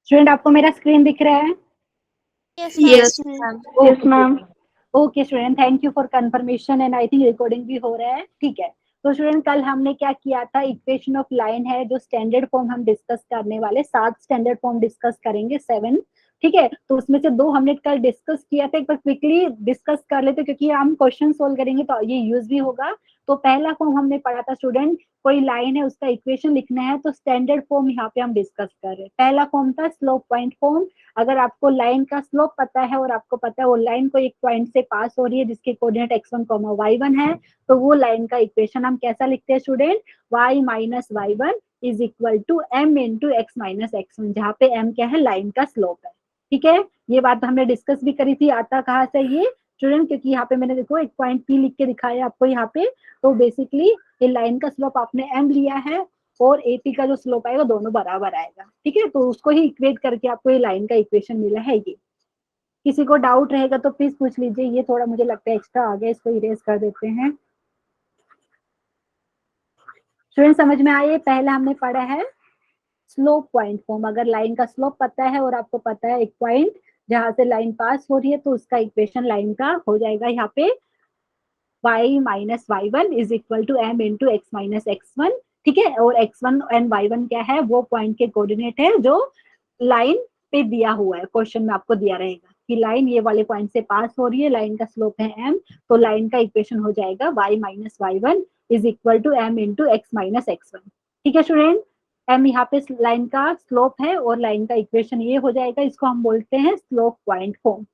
Student आपको मेरा screen दिख रहा है? Yes, Yes, ma'am. ma'am. Yes ma'am. Okay student, thank you for confirmation and I think recording भी हो रहा है। ठीक है, तो स्टूडेंट कल हमने क्या किया था, इक्वेशन ऑफ लाइन है जो स्टैंडर्ड फॉर्म हम डिस्कस करने वाले, 7 स्टैंडर्ड फॉर्म डिस्कस करेंगे, 7। ठीक है, तो उसमें से 2 हमने कल डिस्कस किया था, एक बार क्विकली डिस्कस कर लेते क्योंकि हम क्वेश्चन सोल्व करेंगे तो ये यूज भी होगा। तो पहला फॉर्म हमने पढ़ा था स्टूडेंट, कोई लाइन है उसका इक्वेशन लिखना है तो स्टैंडर्ड फॉर्म यहाँ पे हम डिस्कस कर रहे हैं। पहला फॉर्म था स्लोप पॉइंट फॉर्म। अगर आपको लाइन का स्लोप पता है और आपको पता है वो लाइन को एक पॉइंट से पास हो रही है जिसके कोऑर्डिनेट x1 y1 है, तो वो लाइन का इक्वेशन हम कैसा लिखते हैं student, y minus y one is equal to m into x minus x one, जहाँ पे m क्या है, लाइन का स्लोप है। ठीक है, ये बात हमने डिस्कस भी करी थी। आता कहाँ से ये स्टूडेंट, क्योंकि यहाँ पे मैंने देखो एक पॉइंट P लिख के दिखाया आपको यहाँ पे, तो बेसिकली ये लाइन का स्लोप आपने m लिया है और एपी का जो स्लोप आएगा दोनों बराबर आएगा। ठीक है, तो उसको ही इक्वेट करके आपको ये लाइन का इक्वेशन मिला है ये। किसी को डाउट रहेगा तो प्लीज पूछ लीजिए, ये थोड़ा मुझे लगता है एक्स्ट्रा आ गया, इसको इरेज कर देते हैं। स्टूडेंट समझ में आए, पहला हमने पढ़ा है स्लोप पॉइंट फॉर्म। अगर लाइन का स्लोप पता है और आपको पता है एक पॉइंट जहां से लाइन पास हो रही है, तो उसका इक्वेशन लाइन का हो जाएगा यहाँ पे y minus y one is equal to m into x minus x one. ठीक है, और x1 एंड y1 क्या है, वो पॉइंट के कोऑर्डिनेट है जो लाइन पे दिया हुआ है, क्वेश्चन में आपको दिया रहेगा कि लाइन ये वाले पॉइंट से पास हो रही है, लाइन का स्लोप है m, तो लाइन का इक्वेशन हो जाएगा y minus y one is equal to m into x minus x one. ठीक है स्टूडेंट, m यहाँ पे लाइन का स्लोप है और लाइन का इक्वेशन ये हो जाएगा, इसको हम बोलते हैं स्लोप पॉइंट फॉर्म।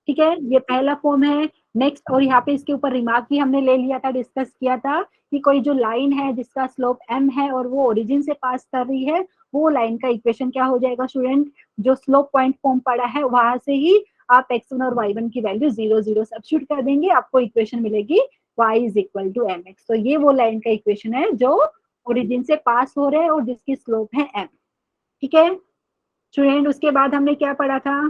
ठीक है, ये पहला फॉर्म है। नेक्स्ट, और यहाँ पे इसके ऊपर रिमार्क भी हमने ले लिया था, डिस्कस किया था कि कोई जो लाइन है जिसका स्लोप m है और वो ओरिजिन से पास कर रही है, वो लाइन का इक्वेशन क्या हो जाएगा स्टूडेंट, जो स्लोप पॉइंट फॉर्म पड़ा है वहां से ही आप x1 और y1 की वैल्यू 0 0 सब्स्टिट्यूट कर देंगे, आपको इक्वेशन मिलेगी y is equal to M x. तो ये वो लाइन का इक्वेशन है जो ओरिजिन से पास हो रहे हैं और जिसकी स्लोप है m। ठीक है स्टूडेंट, उसके बाद हमने क्या पढ़ा था,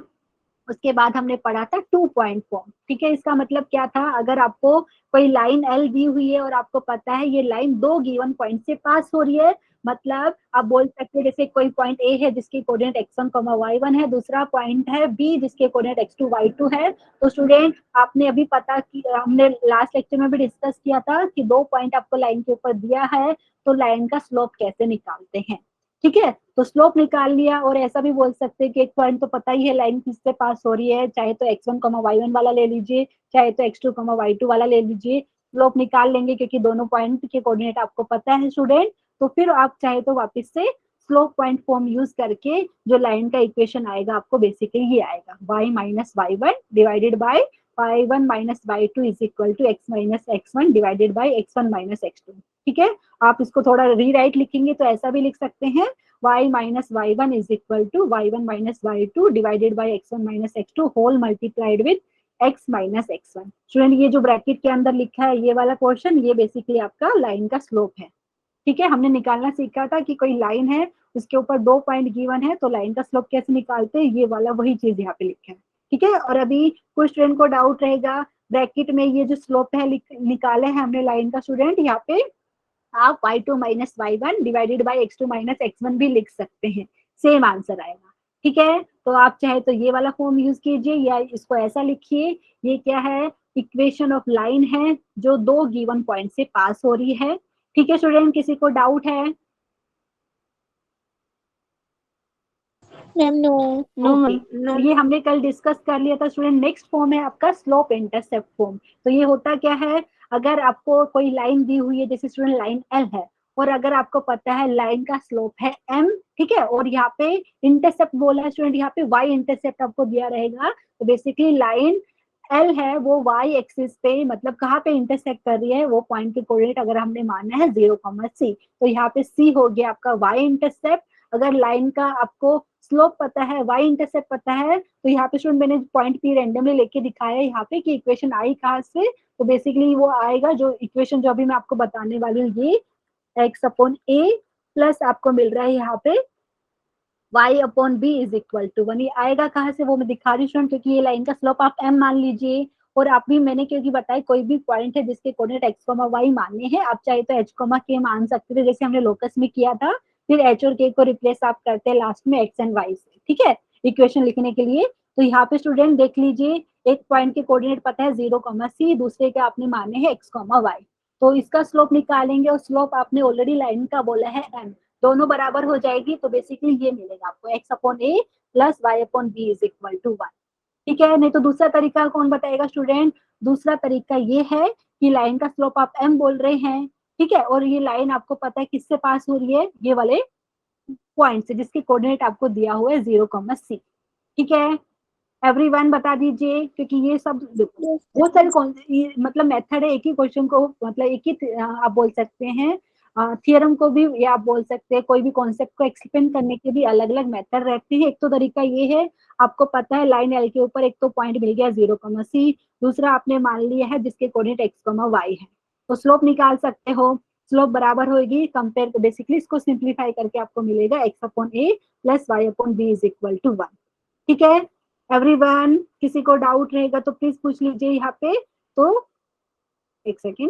उसके बाद हमने पढ़ा था 2 पॉइंट फॉर्म। ठीक है, इसका मतलब क्या था, अगर आपको कोई लाइन एल दी हुई है और आपको पता है ये लाइन 2 गिवन पॉइंट से पास हो रही है, मतलब आप बोल सकते हो जैसे कोई पॉइंट ए है जिसके कोऑर्डिनेट x1 y1 है, दूसरा पॉइंट है बी जिसके कोऑर्डिनेट x2 y2 है। तो स्टूडेंट आपने अभी पता कि हमने लास्ट लेक्चर में भी डिस्कस किया था कि 2 पॉइंट आपको लाइन के ऊपर दिया है तो लाइन का स्लोप कैसे निकालते हैं। ठीक है, तो स्लोप निकाल लिया, और ऐसा भी बोल सकते हैं कि एक पॉइंट तो पता ही है लाइन किससे पास हो रही है, चाहे तो x1 y1 वाला ले लीजिए, चाहे तो x2 y2 वाला ले लीजिए, स्लोप निकाल लेंगे क्योंकि दोनों पॉइंट के कोऑर्डिनेट आपको पता है स्टूडेंट। तो फिर आप चाहे तो वापस से स्लोप पॉइंट फॉर्म यूज करके जो लाइन का इक्वेशन आएगा आपको बेसिकली ये आएगा, y minus y one divided by y one minus y two is equal to x minus x one divided by x one minus x two. ठीक है, आप इसको थोड़ा रीराइट लिखेंगे तो ऐसा भी लिख सकते हैं, y minus y one is equal to y one minus y two divided by x one minus x two whole multiplied with x minus x one. Student ये जो ब्रैकेट के अंदर लिखा है ये वाला पोर्शन, ये बेसिकली आपका लाइन का स्लोप है। ठीक है, हमने निकालना सीखा था कि कोई लाइन है उसके ऊपर 2 पॉइंट गिवन है तो लाइन का स्लोप कैसे निकालते हैं, ये वाला वही चीज यहाँ पे लिखा है। ठीक है, और अभी कुछ स्टूडेंट को डाउट रहेगा, ब्रैकेट में ये जो स्लोप है निकाले हैं हमने लाइन का स्टूडेंट, यहाँ पे आप y2 minus y one divided by x2 minus x one भी लिख सकते हैं, सेम आंसर आएगा। ठीक है, तो आप चाहे तो ये वाला फॉर्म यूज कीजिए या इसको ऐसा लिखिए, ये क्या है, इक्वेशन ऑफ लाइन है जो 2 गिवन पॉइंट से पास हो रही है। ठीक है स्टूडेंट, किसी को डाउट है? Ma'am, no. No, okay, ma'am. तो ये हमने कल डिस्कस कर लिया था स्टूडेंट। नेक्स्ट फॉर्म है आपका स्लोप इंटरसेप्ट फॉर्म। तो ये होता क्या है, अगर आपको कोई लाइन दी हुई है, जैसे स्टूडेंट लाइन एल है, और अगर आपको पता है लाइन का स्लोप है एम, ठीक है, और यहाँ पे इंटरसेप्ट बोला है स्टूडेंट, यहाँ पे वाई इंटरसेप्ट आपको दिया रहेगा, तो बेसिकली लाइन एल है वो वाई एक्सिस पे, मतलब कहाँ पे इंटरसेक्ट कर रही है, वो पॉइंट के कोऑर्डिनेट अगर हमने मानना है 0, C, तो यहाँ पे C हो गया आपका वाई इंटरसेप्ट। अगर लाइन का आपको स्लोप पता है, वाई इंटरसेप्ट पता है, तो यहाँ पे स्टूडेंट मैंने पॉइंट पी रैंडमली लेके दिखाया है यहाँ पे कि इक्वेशन आई कहाँ से, तो बेसिकली वो आएगा जो इक्वेशन जो अभी मैं आपको बताने वाली हूँ, ये एक्स अपॉन ए प्लस आपको मिल रहा है यहाँ पे y upon b is equal to one. ये आएगा कहाँ से वो मैं दिखा रही हूँ क्योंकि ये लाइन का स्लोप आप m मान लीजिए, और आप भी मैंने क्योंकि बताया कोई भी पॉइंट है जिसके कोऑर्डिनेट x, y मानने हैं, आप चाहे तो h, k मान सकते थे जैसे हमने लोकस में किया था, फिर एच और के को रिप्लेस आप करते हैं लास्ट में एक्स एंड वाई से, ठीक है, इक्वेशन लिखने के लिए। तो यहाँ पे स्टूडेंट देख लीजिए, एक पॉइंट के कोऑर्डिनेट पता है 0, c, दूसरे के आपने माने हैं x, y। तो इसका स्लोप निकालेंगे और स्लोप आपने ऑलरेडी लाइन का बोला है m, दोनों बराबर हो जाएगी। तो बेसिकली ये मिलेगा आपको x/a plus y/b is equal to 1, ठीक है। नहीं तो दूसरा तरीका कौन बताएगा स्टूडेंट? दूसरा तरीका ये है कि लाइन का स्लोप आप m बोल रहे हैं, ठीक है, और ये लाइन आपको पता है किससे पास हो रही है, ये वाले पॉइंट से जिसके कोऑर्डिनेट आपको दिया हुआ है 0, c, ठीक है। एवरीवन बता दीजिए, क्योंकि ये सब बहुत सारे मतलब मेथड है, एक ही क्वेश्चन को मतलब एक ही आप बोल सकते हैं, थियरम को भी या आप बोल सकते हैं, कोई भी कॉन्सेप्ट को एक्सप्लेन करने के भी अलग अलग मेथड रहते हैं। एक तो तरीका ये है, आपको पता है लाइन एल के ऊपर एक तो पॉइंट मिल गया 0, c, दूसरा आपने मान लिया है जिसके कोऑर्डिनेट x, y है, तो स्लोप निकाल सकते हो। स्लोप बराबर होगी कंपेयर, बेसिकली इसको सिंप्लीफाई करके आपको मिलेगा x/a plus y/b is equal to 1, ठीक है। एवरीवन, किसी को डाउट रहेगा तो प्लीज पूछ लीजिए यहाँ पे। तो एक सेकेंड,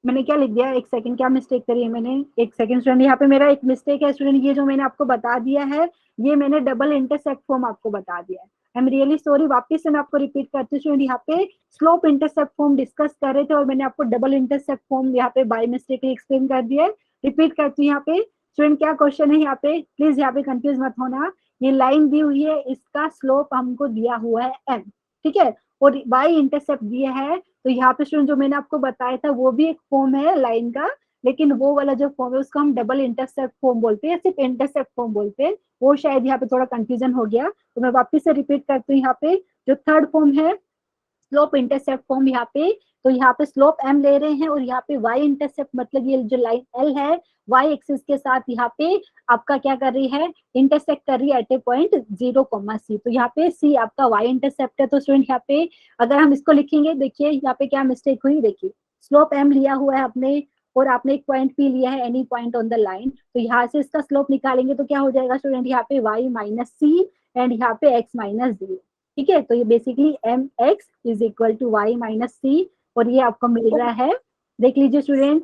मैंने क्या लिख दिया, एक सेकंड, क्या मिस्टेक करी है मैंने, एक सेकंड स्टूडेंट, यहाँ पे मेरा एक मिस्टेक है स्टूडेंट, ये जो मैंने आपको बता दिया है, ये मैंने डबल इंटरसेप्ट फॉर्म आपको बता दिया है। आई एम रियली सॉरी, वापस से मैं आपको रिपीट करती हूँ स्टूडेंट, यहाँ पे स्लोप इंटरसेप्ट फॉर्म डिस्कस कर रहे थे और मैंने आपको डबल इंटरसेप्ट फॉर्म यहाँ पे बाय मिस्टेक एक्सप्लेन कर दिया है। रिपीट करती हूँ यहाँ पे स्टूडेंट, क्या क्वेश्चन है यहाँ पे, प्लीज यहाँ पे कंफ्यूज मत होना। ये लाइन दी हुई है, इसका स्लोप हमको दिया हुआ है m, ठीक है, और y इंटरसेप्ट दिया है। तो यहाँ पे स्टूडेंट जो मैंने आपको बताया था वो भी एक फॉर्म है लाइन का, लेकिन वो वाला जो फॉर्म है उसको हम डबल इंटरसेप्ट फॉर्म बोलते हैं, सिर्फ इंटरसेप्ट फॉर्म बोलते हैं। वो शायद यहाँ पे थोड़ा कंफ्यूजन हो गया, तो मैं वापस से रिपीट करती हूँ। यहाँ पे जो थर्ड फॉर्म है स्लोप इंटरसेप्ट फॉर्म, यहाँ पे तो यहाँ पे स्लोप m ले रहे हैं और यहाँ पे y इंटरसेप्ट मतलब ये जो लाइन l है y एक्सिस के साथ यहाँ पे आपका क्या कर रही है, इंटरसेक्ट कर रही है एट ए पॉइंट 0, c। तो यहाँ पे c आपका y इंटरसेप्ट है। तो स्टूडेंट यहाँ पे अगर हम इसको लिखेंगे, देखिए यहाँ पे क्या मिस्टेक हुई, देखिए स्लोप m लिया हुआ है आपने और आपने एक पॉइंट p लिया है, any point on the line, तो यहाँ से इसका स्लोप निकालेंगे तो क्या हो जाएगा स्टूडेंट, यहाँ पे y माइनस सी एंड यहाँ पे x माइनस 0, ठीक है। तो ये basically M X is equal to Y minus C, और ये आपको मिल रहा है, देख लीजिए student,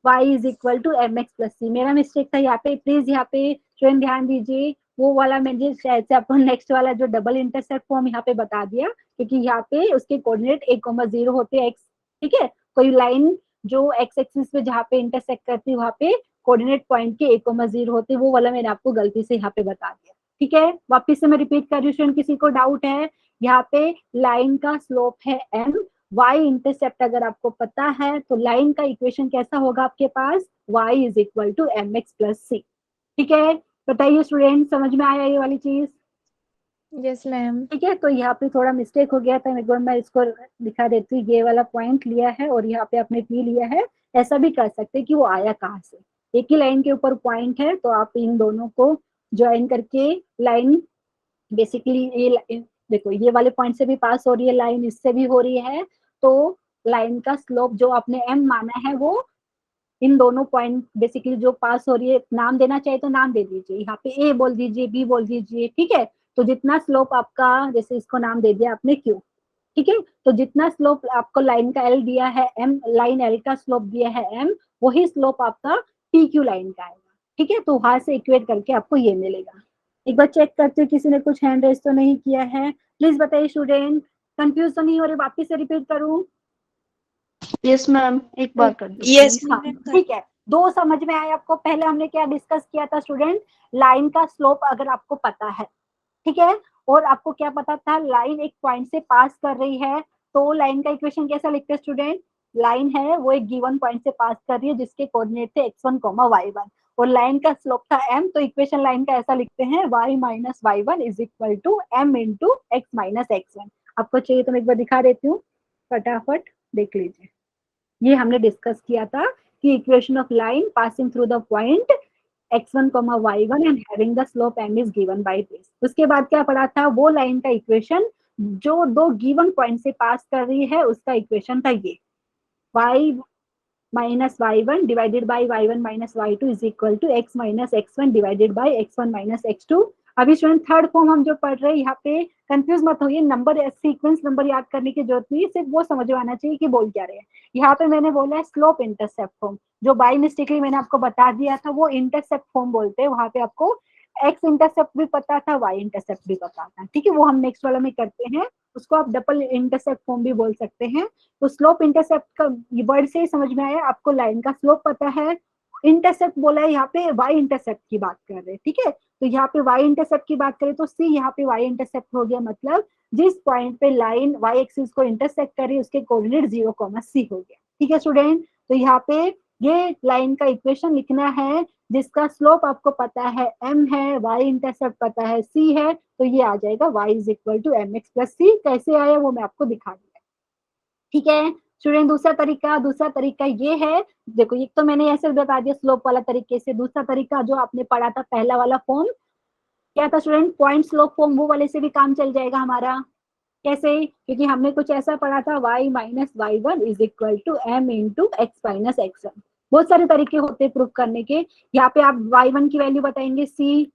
y is equal to M X plus C. मेरा मिस्टेक था यहाँ पे, प्लीज यहाँ पे स्टूडेंट ध्यान दीजिए, वो वाला मैंने शायद से आपको नेक्स्ट वाला जो डबल इंटरसेप्ट फॉर्म यहाँ पे बता दिया, क्योंकि यहाँ पे उसके कोऑर्डिनेट 1,0 होते हैं x, ठीक है। कोई लाइन जो x एक्सिस पे जहाँ पे इंटरसेक्ट करती है वहाँ पे कोऑर्डिनेट पॉइंट के 1,0 होते, वो वाला मैंने आपको गलती से यहाँ पे बता दिया, ठीक है। वापिस से मैं रिपीट कर रही हूँ, किसी को डाउट है, यहाँ पे लाइन का स्लोप है m, y इंटरसेप्ट अगर आपको पता है तो लाइन का इक्वेशन कैसा होगा आपके पास, y is equal to M X plus C, ठीक है। बताइए स्टूडेंट, समझ में आया ये वाली चीज? Yes ma'am. ठीक है, तो यहाँ पे थोड़ा मिस्टेक हो गया था, एक बार मैं इसको दिखा देती हूँ, ये वाला पॉइंट लिया है और यहाँ पे आपने पी लिया है, ऐसा भी कर सकते हैं कि वो आया कहाँ से, एक ही लाइन के ऊपर पॉइंट है तो आप इन दोनों को ज्वाइन करके लाइन, बेसिकली ये देखो ये वाले पॉइंट से भी पास हो रही है लाइन, इससे भी हो रही है, तो लाइन का स्लोप जो आपने m माना है वो इन दोनों पॉइंट बेसिकली जो पास हो रही है, नाम देना चाहिए तो नाम दे दीजिए, यहाँ पे a बोल दीजिए, b बोल दीजिए, ठीक है। तो जितना स्लोप आपका, जैसे इसको नाम दे दिया आपने q, ठीक है, तो जितना स्लोप आपको लाइन का l दिया है m, लाइन l का स्लोप दिया है m, वही स्लोप आपका pq लाइन का आएगा, ठीक है। तो वहां से इक्वेट करके आपको ये मिलेगा। एक बार चेक करते हो किसी ने कुछ हैंड रेस तो नहीं किया है, प्लीज बताइए स्टूडेंट, कंफ्यूज तो नहीं हो रही, वापिस से रिपीट करूं? यस मैम, एक बार कर दो यस प्लीज। हाँ ठीक है, दो समझ में आए आपको। पहले हमने क्या डिस्कस किया था स्टूडेंट, लाइन का स्लोप अगर आपको पता है, ठीक है, और आपको क्या पता था, लाइन एक पॉइंट से पास कर रही है, तो लाइन का इक्वेशन कैसा लिखते हैं स्टूडेंट, लाइन है वो एक गिवन पॉइंट से पास कर रही है जिसके कोऑर्डिनेट थे x1, y1, और लाइन का स्लोप था m, तो इक्वेशन लाइन का ऐसा लिखते हैं y minus y1 is equal to m into x minus x1। आपको चाहिए तो मैं एक बार दिखा देती हूँ, फटाफट देख लीजिए। ये हमने डिस्कस किया था कि equation of line passing through the point x1, y1 and having the slope m is given by this. उसके बाद क्या पढ़ा था, वो लाइन का इक्वेशन जो दो गिवन पॉइंट से पास कर रही है उसका इक्वेशन था ये, y minus y1 divided by y1 minus y2 is equal to x minus x1 divided by x1 minus x2। अभी स्टूडेंट थर्ड फॉर्म हम जो पढ़ रहे हैं, यहाँ पे कंफ्यूज मत होइए, नंबर सीक्वेंस नंबर याद करने की जरूरत नहीं है, सिर्फ वो समझ में आना चाहिए कि बोल क्या रहे हैं। यहाँ पे मैंने बोला है स्लोप इंटरसेप्ट फॉर्म, जो बाई मिस्टेकली मैंने आपको बता दिया था वो इंटरसेप्ट फॉर्म बोलते हैं। वहां पे आपको एक्स इंटरसेप्ट भी पता था, वाई इंटरसेप्ट भी पता था, ठीक है, वो हम नेक्स्ट वाला में करते हैं, उसको आप डबल इंटरसेप्ट फॉर्म भी बोल सकते हैं। तो स्लोप इंटरसेप्ट का वर्ड से ही समझ में आया, आपको लाइन का स्लोप पता है। इंटरसेप्ट बोला है, यहाँ पे वाई इंटरसेप्ट की बात कर रहे हैं, ठीक है। तो यहाँ पे वाई इंटरसेप्ट की बात करें तो सी यहाँ पे वाई इंटरसेप्ट हो गया, मतलब जिस पॉइंट पे लाइन वाई एक्सिस को इंटरसेक्ट कर रही है उसके कोऑर्डिनेट 0,c हो गया, ठीक है स्टूडेंट। तो यहाँ पे ये लाइन का इक्वेशन लिखना है जिसका स्लोप आपको पता है m है, वाई इंटरसेप्ट पता है c है, तो ये आ जाएगा y is equal to M X plus C. कैसे आया वो मैं आपको दिखा दिया, ठीक है स्टूडेंट। दूसरा तरीका ये है, देखो एक तो मैंने ऐसे बता दिया स्लोप वाला तरीके से, दूसरा तरीका जो आपने पढ़ा था पहला वाला फॉर्म क्या था स्टूडेंट, पॉइंट स्लोप फॉर्म, वो वाले से भी काम चल जाएगा हमारा। कैसे, क्योंकि हमने कुछ ऐसा पढ़ा था y minus y one is equal to m into x minus x one. बहुत सारे तरीके होते हैं प्रूफ करने के। यहाँ पे आप y1 की वैल्यू बताएंगे c,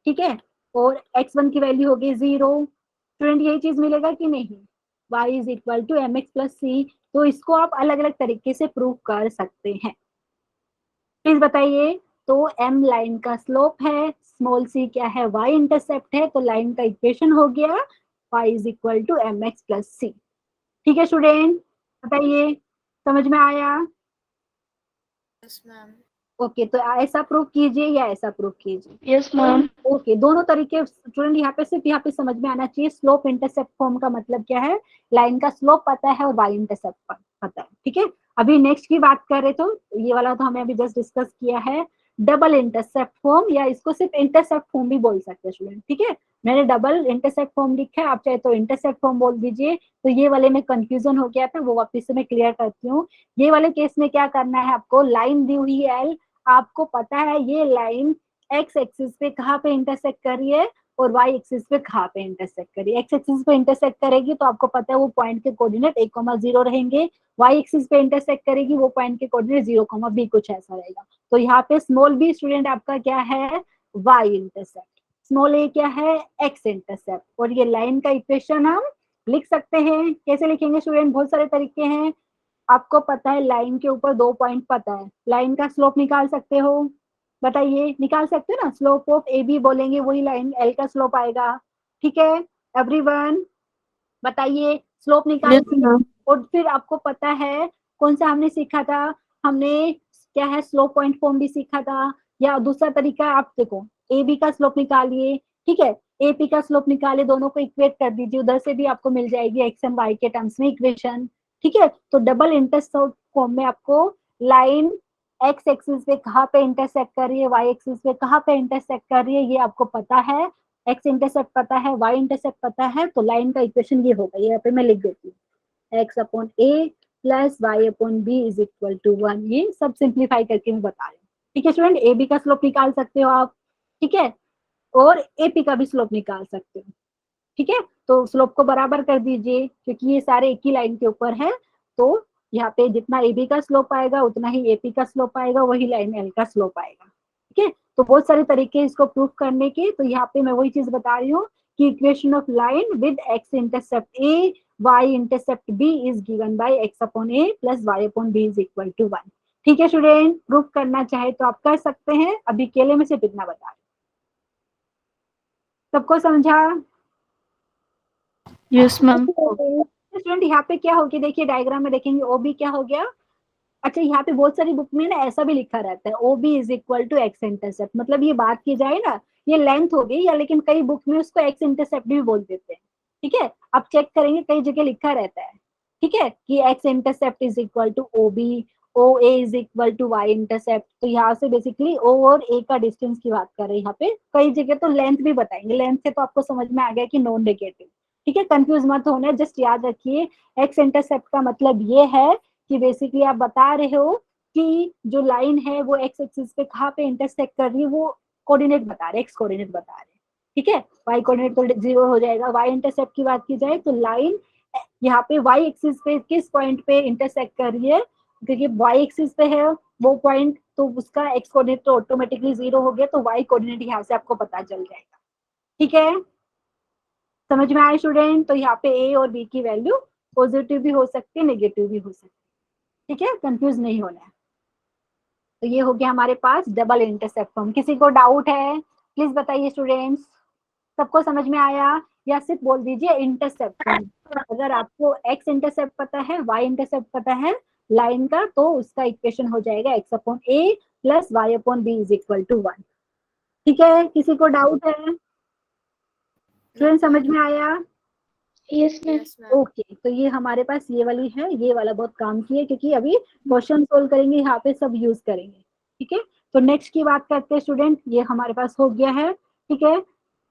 ठीक है, और x1 की वैल्यू होगी 0। स्टूडेंट यही चीज मिलेगा कि नहीं, y is equal to M X plus C. तो इसको आप अलग अलग तरीके से प्रूव कर सकते हैं, प्लीज बताइए। तो m लाइन का स्लोप है, स्मॉल c क्या है, y इंटरसेप्ट है, तो लाइन का इक्वेशन हो गया y is equal to M X plus C. ठीक है स्टूडेंट, बताइए समझ में आया? Yes ma'am. ओके, तो ऐसा प्रूव कीजिए या ऐसा प्रूव कीजिए। Yes ma'am. ओके, दोनों तरीके स्टूडेंट यहाँ पे सिर्फ यहाँ पे समझ में आना चाहिए, स्लोप इंटरसेप्ट फॉर्म का मतलब क्या है, लाइन का स्लोप पता है और वाई इंटरसेप्ट पता है, ठीक है। अभी नेक्स्ट की बात कर रहे तो ये वाला तो हमें अभी जस्ट डिस्कस किया है, डबल इंटरसेप्ट फॉर्म, या इसको सिर्फ इंटरसेप्ट फॉर्म भी बोल सकते हैं स्टूडेंट, ठीक है। मैंने डबल इंटरसेप्ट फॉर्म लिखा है, आप चाहे तो इंटरसेप्ट फॉर्म बोल दीजिए। तो ये वाले में कंफ्यूजन हो गया था, वो वापस से मैं क्लियर करती हूँ। ये वाले केस में क्या करना है आपको, लाइन दी हुई है एल, आपको पता है ये लाइन एक्स एक्सिस पे कहाँ पे इंटरसेक्ट कर रही है और वाई एक्सिस पे कहाँ पे इंटरसेक्ट कर रही है। एक्स एक्सिस पे इंटरसेक्ट करेगी तो आपको पता है वो पॉइंट के कोऑर्डिनेट 1,0 रहेंगे, वाई एक्सिस पे इंटरसेक्ट करेगी वो पॉइंट के कोऑर्डिनेट 0,b कुछ ऐसा रहेगा। तो यहाँ पे स्मॉल बी स्टूडेंट आपका क्या है, वाई इंटरसेप्ट, स्मॉल ए क्या है, एक्स इंटरसेप्ट। और ये लाइन का इक्वेशन हम लिख सकते हैं, कैसे लिखेंगे स्टूडेंट, बहुत सारे तरीके हैं। आपको पता है लाइन के ऊपर 2 पॉइंट पता है, लाइन का स्लोप निकाल सकते हो, बताइए निकाल सकते हो ना, स्लोप ऑफ ए बी बोलेंगे वही लाइन एल का स्लोप आएगा, ठीक है एवरीवन, बताइए स्लोप यस निकाल। मैम। और फिर आपको पता है कौन सा हमने सीखा था, हमने क्या है स्लोप पॉइंट फॉर्म भी सीखा था। या दूसरा तरीका आप देखो, ए बी का स्लोप निकालिए, ठीक है, ए पी का स्लोप निकालिए, दोनों को इक्वेट कर दीजिए, उधर से भी आपको मिल जाएगी एक्स एंड वाई के टर्म्स में इक्वेशन, ठीक है। तो डबल इंटरसेप्ट फॉर्म में आपको लाइन एक्स एक्सिस पे कहाँ पे इंटरसेक्ट कर रही है, वाई एक्सिस पे कहाँ पे इंटरसेक्ट कर रही है, ये आपको पता है, एक्स इंटरसेप्ट पता है, वाई इंटरसेप्ट पता है, तो लाइन का इक्वेशन ये होगा, यहाँ पे मैं लिख देती हूँ, x upon a plus y upon b is equal to 1। ये सब सिंप्लीफाई करके मैं बता रही हूँ, ठीक है स्टूडेंट। ए बी का स्लोप निकाल सकते हो आप, ठीक है, और ए पी का भी स्लोप निकाल सकते हो, ठीक है। तो स्लोप को बराबर कर दीजिए क्योंकि ये सारे एक ही लाइन के ऊपर है, तो यहाँ पे जितना ए बी का स्लोप आएगा उतना ही ए पी का स्लोप आएगा, वही लाइन एल का स्लोप आएगा, ठीक है। तो बहुत सारे तरीके इसको प्रूव करने के, तो यहाँ पे मैं वही चीज बता रही हूँ कि equation of line with x intercept a y intercept b is given by x upon a plus y upon b is equal to 1। ठीक है स्टूडेंट, प्रूव करना चाहे तो आप कर सकते हैं, अभी अकेले में सिर्फ इतना बता रहे, सबको समझा? Yes ma'am. स्टूडेंट यहाँ पे क्या होगी, देखिए डायग्राम में देखेंगे ओ बी क्या हो गया। अच्छा, यहाँ पे बहुत सारी बुक में ना ऐसा भी लिखा रहता है o b is equal to x intercept, मतलब ये बात की जाए ना ये लेंथ हो गई, या लेकिन कई बुक में उसको एक्स इंटरसेप्ट भी बोल देते हैं, ठीक है। आप चेक करेंगे कई जगह लिखा रहता है, ठीक है, कि x intercept is equal to o b, o a is equal to y intercept. तो यहाँ से बेसिकली ओ और ए का डिस्टेंस की बात कर रहे हैं, यहाँ पे कई जगह तो लेंथ भी बताएंगे, लेंथ से तो आपको समझ में आ गया कि नॉन नेगेटिव, ठीक है, कंफ्यूज मत होना, जस्ट याद रखिए एक्स इंटरसेप्ट का मतलब ये है कि बेसिकली आप बता रहे हो कि जो लाइन है वो एक्स एक्सिस पे कहाँ पे इंटरसेक्ट कर रही है, वो कोऑर्डिनेट बता रहे, एक्स कोऑर्डिनेट बता रहे, ठीक है। वाई कोऑर्डिनेट तो 0 हो जाएगा। वाई इंटरसेप्ट की बात की जाए तो लाइन यहाँ पे वाई एक्सिस पे किस पॉइंट पे इंटरसेक्ट कर रही है, क्योंकि वाई एक्सिस पे है वो पॉइंट, तो उसका एक्स कोऑर्डिनेट तो ऑटोमेटिकली 0 हो गया, तो वाई कोऑर्डिनेट यहाँ से आपको पता चल जाएगा। ठीक है, समझ में आए स्टूडेंट? तो यहाँ पे ए और बी की वैल्यू पॉजिटिव भी हो सकती है, नेगेटिव भी हो सकती है। ठीक है, कंफ्यूज नहीं होना है। तो ये हो गया हमारे पास डबल इंटरसेप्ट फॉर्म। किसी को डाउट है प्लीज बताइए स्टूडेंट्स, सबको समझ में आया? या सिर्फ बोल दीजिए इंटरसेप्ट फॉर्म। अगर आपको एक्स इंटरसेप्ट पता है, वाई इंटरसेप्ट पता है लाइन का, तो उसका इक्वेशन हो जाएगा x upon a plus y upon b is equal to 1। ठीक है, किसी को डाउट है? स्टूडेंट समझ में आया? Yes ma'am. Yes, ma'am. Okay, तो ये हमारे पास ये वाली है, ये वाला बहुत काम की है, क्योंकि अभी क्वेश्चन सोल्व करेंगे यहाँ पे सब यूज करेंगे। ठीक है, तो नेक्स्ट की बात करते हैं स्टूडेंट, ये हमारे पास हो गया है। ठीक है,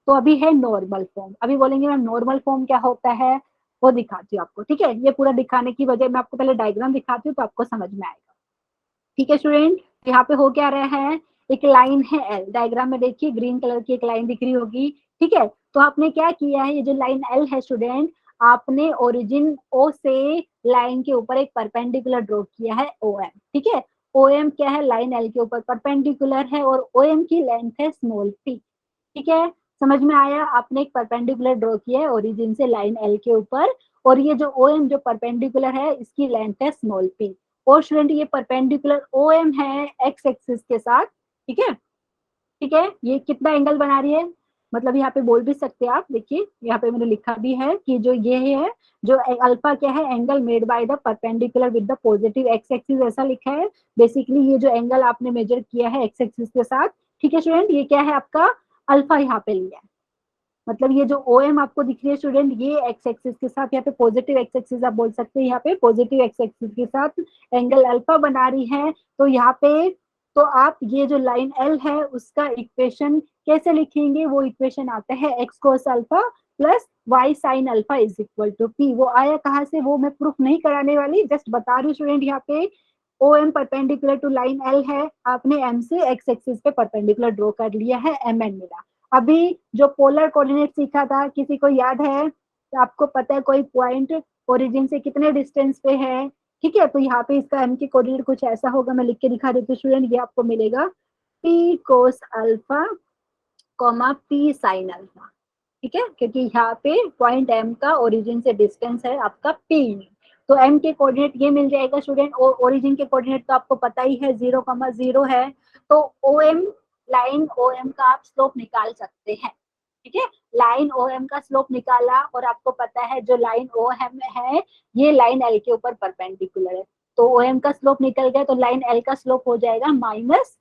तो अभी है नॉर्मल फॉर्म। अभी बोलेंगे मैम नॉर्मल फॉर्म क्या होता है, वो दिखाती हूँ आपको। ठीक है, ये पूरा दिखाने की वजह मैं आपको पहले डायग्राम दिखाती हूँ तो आपको समझ में आएगा। ठीक है स्टूडेंट, यहाँ पे हो क्या रहा है, एक लाइन है एल, डायग्राम में देखिए ग्रीन कलर की एक लाइन दिख रही होगी। ठीक है, तो आपने क्या किया है, ये जो लाइन एल है स्टूडेंट, आपने ओरिजिन ओ से लाइन के ऊपर एक परपेंडिकुलर ड्रॉ किया है ओ एम। ठीक है, ओ एम क्या है, लाइन एल के ऊपर परपेंडिकुलर है और ओ एम की लेंथ है स्मॉल पी। ठीक है, समझ में आया? आपने एक परपेंडिकुलर ड्रॉ किया है ओरिजिन से लाइन एल के ऊपर, और ये जो ओ एम जो परपेंडिकुलर है इसकी लेंथ है स्मॉल पी। और स्टूडेंट ये परपेंडिकुलर ओ एम है एक्स एक्सिस के साथ। ठीक है, ठीक है, ये कितना एंगल बना रही है, मतलब यहाँ पे बोल भी सकते हैं आप, देखिए यहाँ पे मैंने लिखा भी है कि जो ये है, जो अल्फा क्या है, angle made by the perpendicular with the positive x axis, ऐसा लिखा है। बेसिकली ये जो एंगल आपने मेजर किया है एक्स एक्सिस के साथ, ठीक है स्टूडेंट, ये क्या है आपका अल्फा यहाँ पे लिया है। मतलब ये जो ओ एम आपको दिख रही है स्टूडेंट, ये एक्स एक्सिस के साथ, यहाँ पे पॉजिटिव एक्स एक्सिस आप बोल सकते हैं, यहाँ पे पॉजिटिव एक्स एक्सिस के साथ एंगल अल्फा बना रही है। तो यहाँ पे तो आप ये जो लाइन एल है उसका इक्वेशन कैसे लिखेंगे, वो इक्वेशन आता है x cos alpha plus y sine alpha is equal to p. वो आया कहाँ से वो मैं प्रूफ नहीं कराने वाली, जस्ट बता रही हूँ स्टूडेंट। यहाँ पे o m perpendicular to line l है, आपने एम से एक्स एक्सिस पे परपेंडिकुलर ड्रॉ कर लिया है, एम एन मिला। अभी जो पोलर कोऑर्डिनेट सीखा था, किसी को याद है? आपको पता है कोई पॉइंट ओरिजिन से कितने डिस्टेंस पे है? ठीक है, तो यहाँ पे इसका एम की कोऑर्डिनेट कुछ ऐसा होगा, मैं लिख के दिखा देती हूँ स्टूडेंट, ये आपको मिलेगा P cos alpha comma P sine alpha. ठीक है, क्योंकि यहाँ पे पॉइंट एम का ओरिजिन से डिस्टेंस है आपका पी, तो एम के कोऑर्डिनेट ये मिल जाएगा स्टूडेंट। और ओरिजिन के कोऑर्डिनेट तो आपको पता ही है 0,0 है, तो o m line o m का आप स्लोप निकाल सकते हैं। ठीक है, लाइन ओ एम का स्लोप निकाला, और आपको पता है जो लाइन ओ एम है ये लाइन एल के ऊपर परपेंडिकुलर है, तो ओ एम का स्लोप निकल गया, तो लाइन एल का स्लोप हो जाएगा माइनस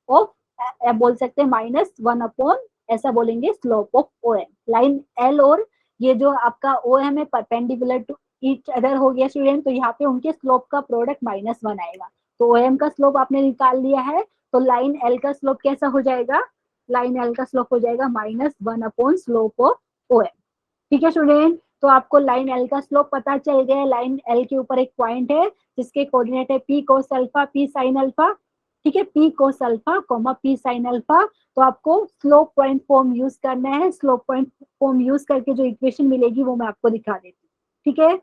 ऑफ, बोल सकते हैं -1 अपॉन, ऐसा बोलेंगे slope of o m. Line l और ये जो आपका ओ एम है परपेंडिकुलर टू ईच अदर हो गया स्टूडेंट, तो यहाँ पे उनके स्लोप का प्रोडक्ट -1 आएगा। तो ओ एम का स्लोप आपने निकाल लिया है, तो लाइन एल का स्लोप कैसा हो जाएगा, लाइन एल का स्लोप हो जाएगा -1 upon slope of o m. ठीक है स्टूडेंट, तो आपको लाइन एल का स्लोप पता चल गया। लाइन एल के ऊपर एक पॉइंट है जिसके कोऑर्डिनेट है P cos alpha P sine alpha. ठीक है, P cos alpha comma P sine alpha. तो आपको स्लोप पॉइंट फॉर्म यूज करना है, स्लोप पॉइंट फॉर्म यूज करके जो इक्वेशन मिलेगी वो मैं आपको दिखा देती हूँ। ठीक है,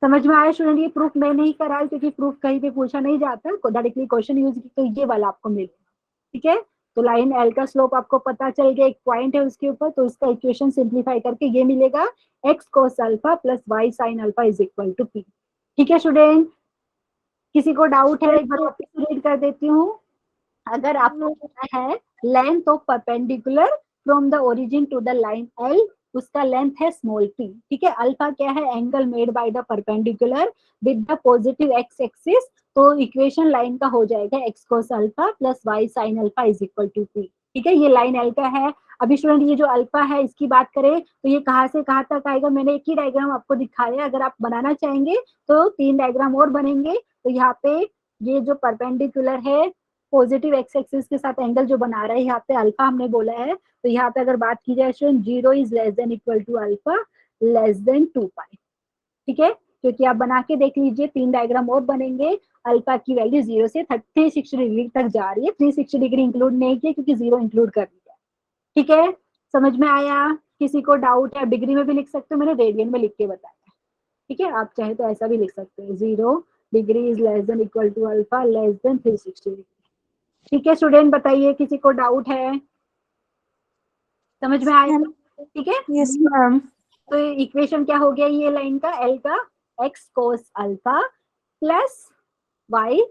समझ में आया स्टूडेंट? ये प्रूफ मैं नहीं करा क्योंकि प्रूफ कहीं पे पूछा नहीं जाता, डायरेक्टली क्वेश्चन यूज की, तो ये वाला आपको मिलेगा। ठीक है, तो लाइन एल का स्लोप आपको पता चल गया, एक पॉइंट है उसके ऊपर, तो इसका इक्वेशन सिंप्लीफाई करके ये मिलेगा x cos alpha plus y sine alpha is equal to p. ठीक है स्टूडेंट, किसी को डाउट है? एक बार वापस रीड कर देती हूँ। अगर आपको पता है length of perpendicular from the origin to the line l, उसका लेंथ है स्मॉल टी। ठीक है, अल्फा क्या है, angle made by the perpendicular with the positive x axis, तो इक्वेशन लाइन का हो जाएगा x cos alpha plus y sine alpha is equal to p. ठीक है, ये लाइन एल का है। अभी स्टूडेंट ये जो अल्फा है इसकी बात करें तो ये कहाँ से कहाँ तक आएगा, मैंने एक ही डायग्राम आपको दिखाया, अगर आप बनाना चाहेंगे तो 3 डायग्राम और बनेंगे। तो यहाँ पे ये जो परपेंडिकुलर है पॉजिटिव एक्स एक्सिस के साथ एंगल जो बना रहा है, यहाँ पे अल्फा हमने बोला है, तो यहाँ पे अगर बात की जाए student 0 is less than equal to alpha less than 2 pi. ठीक है, क्योंकि आप बना के देख लीजिए, 3 डायग्राम और बनेंगे, अल्फा की वैल्यू 0 से 360 डिग्री तक जा रही है, 360 डिग्री इंक्लूड नहीं किया क्योंकि 0 इंक्लूड कर दिया। ठीक है, समझ में आया? किसी को डाउट है? डिग्री में भी लिख सकते हो, मैंने रेडियन में लिख के बताया। ठीक है, आप चाहे तो ऐसा भी लिख सकते हो, 0 degree is less than equal to alpha less than 360 degree. ठीक है स्टूडेंट, बताइए किसी को डाउट है? समझ में आया? ठीक है। Yes ma'am. तो इक्वेशन क्या हो गया ये लाइन का, एल का x cos alpha plus y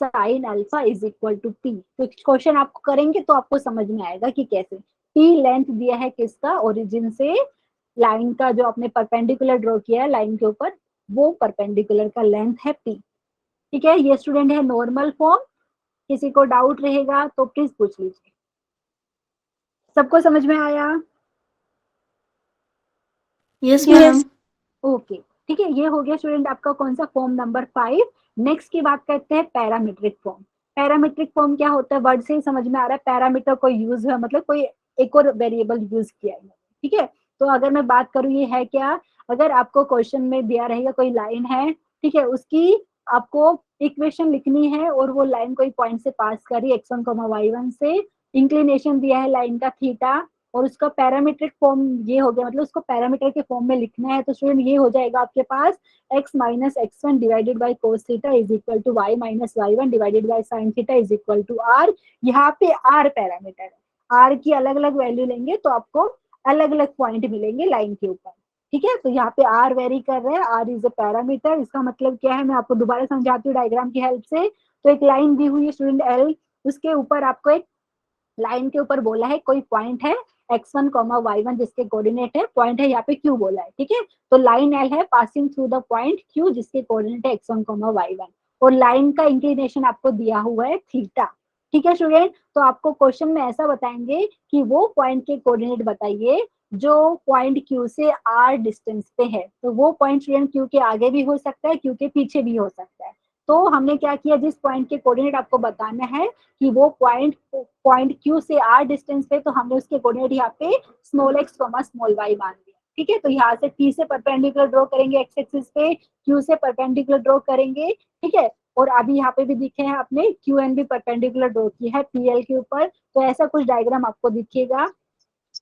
sine alpha is equal to t. तो क्वेश्चन आपको करेंगे तो आपको समझ में आएगा कि कैसे। टी लेंथ दिया है किसका, ओरिजिन से लाइन का, जो आपने परपेंडिकुलर ड्रॉ किया है लाइन के ऊपर, वो परपेंडिकुलर का लेंथ है पी। ठीक है, ये स्टूडेंट है नॉर्मल फॉर्म। किसी को डाउट रहेगा तो प्लीज पूछ लीजिए। सबको समझ में आया? Yes ma'am. ओके ठीक है, ये हो गया स्टूडेंट आपका कौन सा, फॉर्म नंबर 5। नेक्स्ट की बात करते हैं पैरामीट्रिक फॉर्म। पैरामीट्रिक फॉर्म क्या होता है, वर्ड से ही समझ में आ रहा है, पैरामीटर कोई यूज है, मतलब कोई एक और वेरिएबल यूज किया है। ठीक है, तो अगर मैं बात करूँ ये है क्या, अगर आपको क्वेश्चन में दिया रहेगा कोई लाइन है, ठीक है, उसकी आपको इक्वेशन लिखनी है और वो लाइन कोई पॉइंट से पास कर रही है x1, y1 से, इंक्लिनेशन दिया है लाइन का थीटा, और उसका पैरामीट्रिक फॉर्म ये हो गया, मतलब उसको पैरामीटर के फॉर्म में लिखना है। तो स्टूडेंट ये हो जाएगा आपके पास x minus x1 divided by cos theta is equal to y minus y1 divided by sine theta is equal to r। यहाँ पे r पैरामीटर है, r की अलग अलग वैल्यू लेंगे तो आपको अलग अलग पॉइंट मिलेंगे लाइन के ऊपर। ठीक है, तो यहाँ पे r वेरी कर रहे हैं, r इज अ पैरामीटर। इसका मतलब क्या है, मैं आपको दोबारा समझाती हूँ डायग्राम की हेल्प से। तो एक लाइन दी हुई है स्टूडेंट l, उसके ऊपर आपको एक लाइन के ऊपर बोला है कोई पॉइंट है x1, y1 जिसके कोऑर्डिनेट है, पॉइंट है यहाँ पे q बोला है। ठीक है, तो लाइन l है passing through the point q जिसके कोऑर्डिनेट है x1, y1, और लाइन का इंक्लिनेशन आपको दिया हुआ है थीटा। ठीक है स्टूडेंट, तो आपको क्वेश्चन में ऐसा बताएंगे कि वो पॉइंट के कोऑर्डिनेट बताइए जो पॉइंट q से r डिस्टेंस पे है। तो वो पॉइंट स्टूडेंट q के आगे भी हो सकता है, q के पीछे भी हो सकता है। तो हमने क्या किया, जिस पॉइंट के कोऑर्डिनेट आपको बताना है कि वो पॉइंट Q से R डिस्टेंस पे, तो हमने उसके कोऑर्डिनेट यहाँ पे स्मॉल x स्मॉल y मान दिया। ठीक है, तो यहाँ से T से परपेंडिकुलर ड्रॉ करेंगे एक्स एक्सिस पे, Q से परपेंडिकुलर ड्रॉ करेंगे। ठीक है, और अभी यहाँ पे भी दिखे हैं आपने QN भी परपेंडिकुलर ड्रॉ की है PL के ऊपर। तो ऐसा कुछ डायग्राम आपको दिखेगा।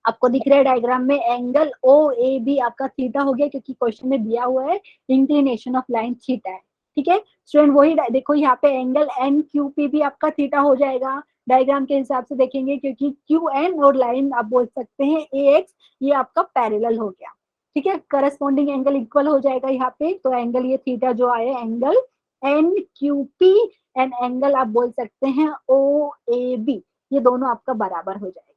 आपको दिख रहा है डायग्राम में एंगल OAB आपका थीटा हो गया, क्योंकि क्वेश्चन में दिया हुआ है इंक्लिनेशन ऑफ लाइन थीटा है। ठीक है स्टूडेंट, वही देखो यहाँ पे एंगल NQP भी आपका थीटा हो जाएगा डायग्राम के हिसाब से देखेंगे, क्योंकि QN और लाइन आप बोल सकते हैं AX, ये आपका पैरेलल हो गया। ठीक है, करस्पॉन्डिंग एंगल इक्वल हो जाएगा यहाँ पे। तो एंगल ये थीटा जो आया एंगल NQP एंड एंगल आप बोल सकते हैं OAB, ये दोनों आपका बराबर हो जाएगा।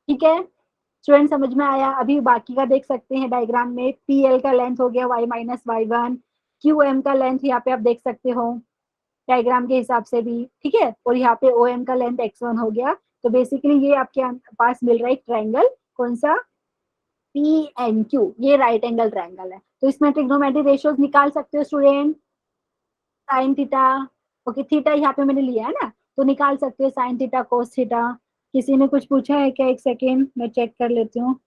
ठीक है स्टूडेंट, समझ में आया? अभी बाकी का देख सकते हैं डायग्राम में, PL का लेंथ हो गया y माइनस y1, QM का लेंथ यहाँ पे आप देख सकते हो डायग्राम के हिसाब से भी। ठीक है, और यहाँ पे OM का लेंथ x1 हो गया। तो बेसिकली ये आपके पास मिल रहा है एक ट्रायंगल, कौन सा, PNQ, ये राइट एंगल ट्रायंगल है। तो इसमें ट्रिग्नोमेट्रिक रेशियोज निकाल सकते हो student, sine theta, okay theta यहाँ पे मैंने लिया है ना, तो निकाल सकते हो साइन थीटा कोस थीटा। किसी ने कुछ पूछा है क्या? एक सेकेंड मैं चेक कर लेती हूँ।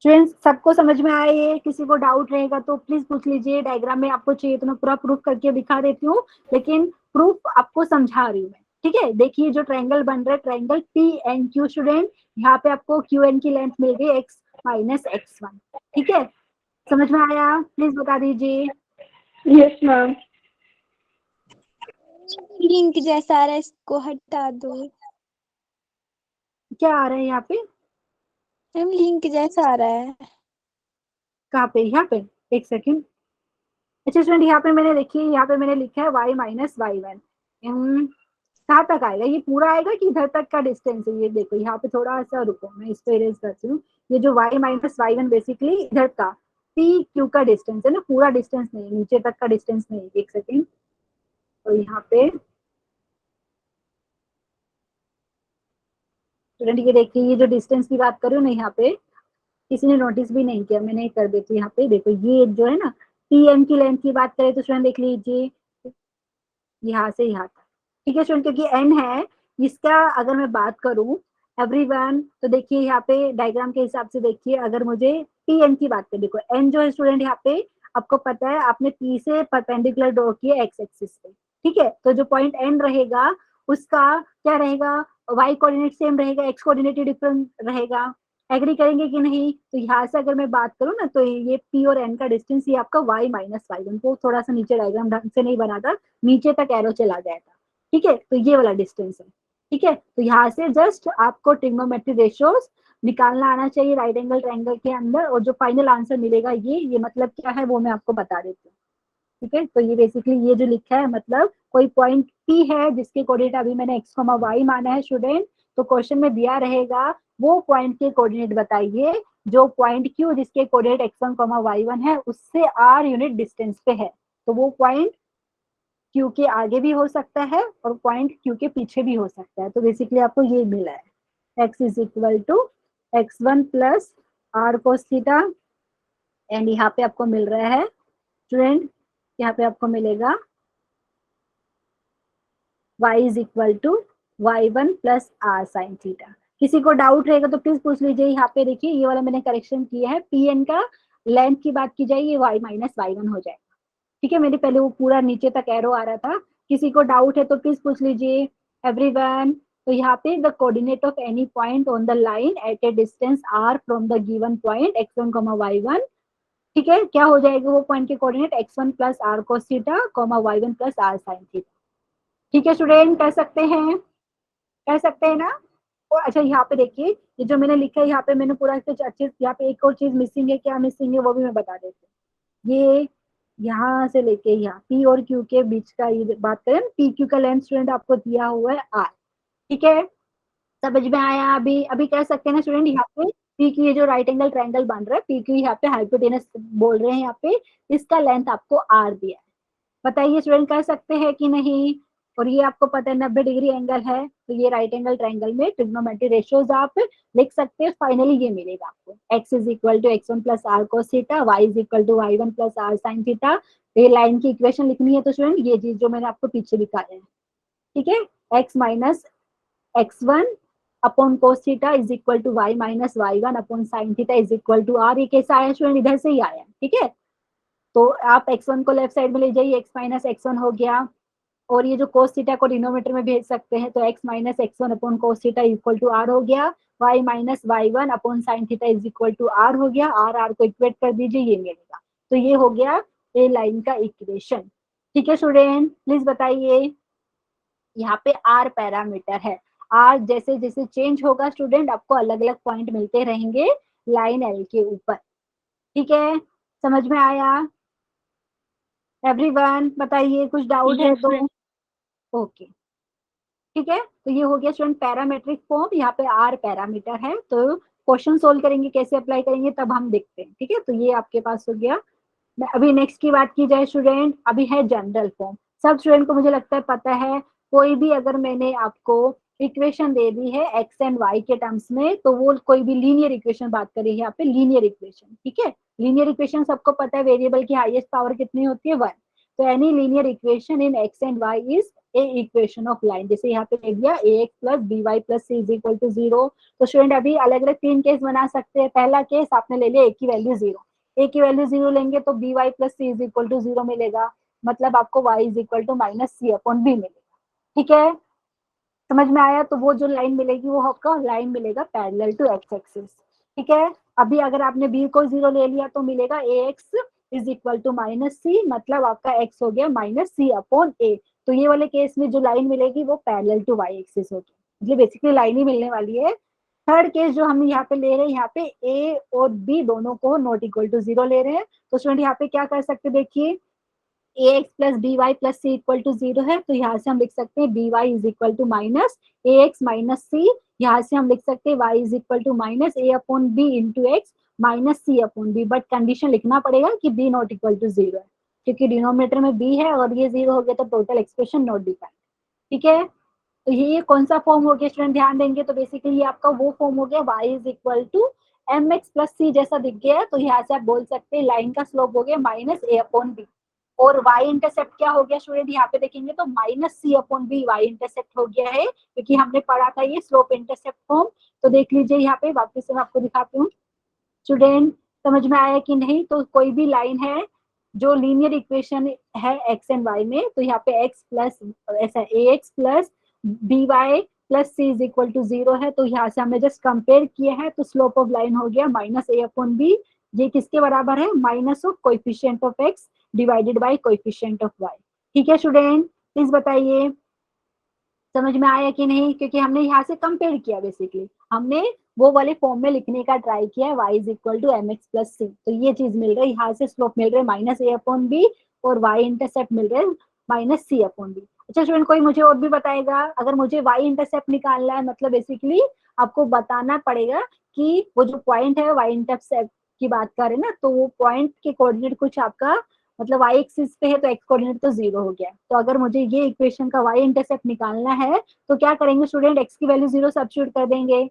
स्टूडेंट्स सबको समझ में आया ये? किसी को डाउट रहेगा तो प्लीज पूछ लीजिए। डायग्राम में आपको चाहिए तो मैं पूरा प्रूफ करके दिखा देती हूँ, लेकिन प्रूफ आपको समझा रही हूँ मैं। ठीक है, देखिए जो ट्रायंगल बन रहा है ट्रायंगल PNQ स्टूडेंट, यहाँ पे आपको QN की लेंथ मिल गई x माइनस x1। ठीक है, समझ में आया? प्लीज बता दीजिए। Yes ma'am. लिंक जैसा आ रहा है, इसको हटा दो। क्या आ रहा है यहाँ पे? मैम लिंक जैसा आ रहा है। कहाँ पे? यहाँ पे, एक सेकेंड। अच्छा स्टूडेंट, यहाँ पे मैंने देखिए, यहाँ पे मैंने लिखा है y माइनस y1। कहाँ तक आएगा? ये पूरा आएगा कि इधर तक का डिस्टेंस है? ये देखो यहाँ पे थोड़ा सा रुको, मैं इस पे इरेज करती हूँ। ये जो y माइनस y1 बेसिकली इधर का PQ का डिस्टेंस है ना, पूरा डिस्टेंस नहीं, नीचे तक का डिस्टेंस नहीं। एक सेकेंड, तो यहाँ पे स्टूडेंट ये देखिए, ये जो डिस्टेंस की बात कर रही हूँ ना, यहाँ पे किसी ने नोटिस भी नहीं किया, मैंने कर देती हूँ। यहाँ पे देखो, ये जो है ना PM की लेंथ की बात करें तो स्टूडेंट देख लीजिए यहाँ से यहाँ तक। ठीक है स्टूडेंट, क्योंकि n है इसका, अगर मैं बात करूं एवरीवन, तो देखिए यहाँ पे डायग्राम के हिसाब से देखिए, अगर मुझे PN की बात करें, देखो n जो है स्टूडेंट यहाँ पे आपको पता है, आपने P से परपेंडिकुलर ड्रॉ किया x एक्सिस पे। ठीक है, तो जो पॉइंट n रहेगा उसका क्या रहेगा, y कोऑर्डिनेट सेम रहेगा, x कोऑर्डिनेट डिफरेंट रहेगा। एग्री करेंगे कि नहीं? तो यहाँ से अगर मैं बात करूँ ना, तो ये P और N का डिस्टेंस ये आपका y माइनस वाई, उनको थोड़ा सा नीचे डायग्राम ढंग से नहीं बना था, नीचे तक एरो चला गया था, ठीक है, तो ये वाला डिस्टेंस है, ठीक है। तो यहाँ से जस्ट आपको ट्रिग्नोमेट्री रेशियोज निकालना आना चाहिए राइट एंगल ट्रायंगल के अंदर, और जो फाइनल आंसर मिलेगा ये मतलब क्या है वो मैं आपको बता देती हूँ, ठीक है। तो ये बेसिकली ये जो लिखा है, मतलब कोई पॉइंट P है जिसके कोऑर्डिनेट अभी मैंने x, y माना है स्टूडेंट, तो क्वेश्चन में दिया रहेगा वो पॉइंट के कोऑर्डिनेट बताइए जो पॉइंट Q जिसके कोऑर्डिनेट x1, y1 है उससे r यूनिट डिस्टेंस पे है। तो वो पॉइंट Q के आगे भी हो सकता है और पॉइंट Q के पीछे भी हो सकता है। तो बेसिकली आपको ये मिला है, x is equal to x1 plus r cos theta, and यहाँ पे आपको मिल रहा है स्टूडेंट, यहाँ पे आपको मिलेगा y is equal to y1 plus r sine theta. किसी को डाउट रहेगा तो प्लीज पूछ लीजिए। यहाँ पे देखिए ये वाला मैंने करेक्शन किया है, pn का लेंथ की बात की जाए ये y माइनस y1 हो जाएगा, ठीक है। मेरे पहले वो पूरा नीचे तक एरो आ रहा था, किसी को डाउट है तो प्लीज पूछ लीजिए एवरीवन। तो यहाँ पे the coordinate of any point on the line at A distance r from the given point x1, y1, ठीक है, क्या हो जाएगा वो पॉइंट के coordinate x1 plus r cos theta, y1 plus r sin theta, ठीक है स्टूडेंट, कर सकते हैं, कर सकते हैं ना। और अच्छा यहाँ पे देखिए ये जो मैंने लिखा है यहाँ पे मैंने पूरा अच्छे, यहाँ पे एक और चीज मिसिंग है, क्या मिसिंग है वो भी मैं बता देती हूँ। ये यहाँ से लेके यहाँ P और Q के बीच का ये बात करें, P Q का लेंथ स्टूडेंट आपको दिया हुआ है R, ठीक है, समझ में आया? अभी अभी कह सकते हैं ना स्टूडेंट, यहाँ पे P Q ये जो राइट एंगल ट्रायंगल बन रहा है, P Q यहाँ पे हाइपोटेनस बोल रहे हैं, यहाँ पे इसका लेंथ आपको R दिया है, बताइए स्टूडेंट कर सकते हैं कि नहीं? और ये आपको पता है 90 डिग्री एंगल है, तो ये राइट एंगल ट्रायंगल में ट्रिग्नोमेट्री रेशियोज आप लिख सकते हैं। फाइनली ये मिलेगा आपको x is equal to x1 plus r cos theta, y is equal to y1 plus r sine theta. ये लाइन की इक्वेशन लिखनी है तो स्टूडेंट ये चीज जो मैंने आपको पीछे दिखाया है, ठीक है, x minus x1 upon cos theta is equal to y minus y1 upon sine theta is equal to r। ये कैसा आया स्टूडेंट? इधर से ही आया, ठीक है। तो आप x1 को लेफ्ट साइड में ले जाइए, x माइनस x1 हो गया, और ये जो कोस थीटा को डिनोमिनेटर में भेज सकते हैं, तो x minus x1 upon cos theta equal to r हो गया, y minus y1 upon sine theta is equal to r हो गया, r को इक्वेट कर दीजिए, ये मिलेगा। तो ये हो गया ए लाइन का इक्वेशन, ठीक है स्टूडेंट, प्लीज बताइए। यहाँ पे r पैरामीटर है, r जैसे जैसे चेंज होगा स्टूडेंट आपको अलग अलग पॉइंट मिलते रहेंगे लाइन एल के ऊपर, ठीक है, समझ में आया एवरीवन? बताइए कुछ डाउट है तो। ओके, ठीक है, तो ये हो गया स्टूडेंट पैरामेट्रिक फॉर्म, यहाँ पे आर पैरामीटर है, तो क्वेश्चन सोल्व करेंगे कैसे अप्लाई करेंगे तब हम देखते हैं, ठीक है। तो ये आपके पास हो गया। अभी नेक्स्ट की बात की जाए स्टूडेंट, अभी है जनरल फॉर्म। सब स्टूडेंट को मुझे लगता है पता है, कोई भी अगर मैंने आपको इक्वेशन दे दी है एक्स एंड वाई के टर्म्स में, तो वो कोई भी लीनियर इक्वेशन बात करें यहाँ पे लीनियर इक्वेशन, ठीक है। लीनियर इक्वेशन सबको पता है वेरिएबल की हाईएस्ट पावर कितनी होती है 1। तो any linear equation in X and Y is a equation of line. जैसे यहाँ पे लिख दिया A X plus B Y plus C is equal to 0। तो स्टूडेंट अभी अलग अलग 3 केस बना सकते हैं। पहला केस आपने ले लिया ए की वैल्यू 0, ए की वैल्यू 0 लेंगे तो b Y plus C is equal to 0 मिलेगा, मतलब आपको y is equal to minus C upon b मिलेगा, ठीक है, समझ में आया? तो वो जो लाइन मिलेगी वो आपका लाइन मिलेगा पैरेलल टू एक्स एक्सिस, ठीक है। अभी अगर आपने बी को 0 ले लिया तो मिलेगा A X is equal to minus C, मतलब आपका एक्स हो गया माइनस सी अपॉन ए। तो ये वाले केस में जो लाइन मिलेगी वो पैरेलल टू वाई एक्सिस होगी, मतलब बेसिकली लाइन ही मिलने वाली है। थर्ड केस जो हम यहाँ पे ले रहे हैं, यहाँ पे ए और बी दोनों को नॉट इक्वल टू 0 ले रहे हैं, तो स्टूडेंट यहाँ पे क्या कर सकते हैं, देखिए A X plus B Y plus C equal to 0 है, तो यहाँ से हम लिख सकते हैं B Y is equal to minus A X minus C. यहाँ से हम लिख सकते हैं Y is equal to minus A upon B into x minus C upon B, but condition लिखना पड़ेगा कि बी नॉट इक्वल टू 0 है, क्योंकि डिनोमिनेटर में बी है और ये 0 हो गया तो टोटल एक्सप्रेशन नॉट डिफाइंड, ठीक है। तो ये कौन सा फॉर्म हो गया स्टूडेंट, ध्यान देंगे तो बेसिकली ये आपका वो फॉर्म हो गया Y is equal to M X plus C जैसा दिख गया है। तो यहाँ से आप बोल सकते हैं लाइन का स्लोप हो गया माइनस ए अपॉन बी, और y इंटरसेप्ट क्या हो गया स्टूडेंट, यहाँ पे देखेंगे तो माइनस सी अपॉन बी y इंटरसेप्ट हो गया है, क्योंकि हमने पढ़ा था ये स्लोप इंटरसेप्ट फॉर्म। तो देख लीजिए यहाँ पे वापस से मैं आपको दिखाती हूँ स्टूडेंट, समझ में आया कि नहीं? तो कोई भी लाइन है जो लीनियर इक्वेशन है एक्स एंड वाई में, तो यहाँ पे एक्स प्लस ऐसा A X plus B Y plus C is equal to 0 है, तो यहाँ से हमने जस्ट कंपेयर किया है, तो स्लोप ऑफ लाइन हो गया माइनस ए अपॉन बी। ये किसके बराबर है? Minus of coefficient of x divided by coefficient of y. ठीक है स्टूडेंट, प्लीज बताइए समझ में आया कि नहीं, क्योंकि हमने यहाँ से कंपेयर किया, बेसिकली हमने वो वाले फॉर्म में लिखने का ट्राई किया है, y is equal to M X plus C. तो ये चीज मिल रही है, यहाँ से स्लोप मिल रहा है माइनस ए अपॉन बी, और y इंटरसेप्ट मिल रहा है माइनस सी अपॉन बी। अच्छा स्टूडेंट, कोई मुझे और भी बताएगा? अगर मुझे y इंटरसेप्ट निकालना है, मतलब बेसिकली आपको बताना पड़ेगा कि वो जो पॉइंट है y इंटरसेप्ट की बात करें ना, तो वो पॉइंट के कोऑर्डिनेट कुछ आपका मतलब y एक्सिस पे है, तो x कोऑर्डिनेट तो 0 हो गया। तो अगर मुझे ये इक्वेशन का y इंटरसेप्ट निकालना है, तो क्या करेंगे स्टूडेंट? x की वैल्यू 0 सब्स्टिट्यूट कर देंगे।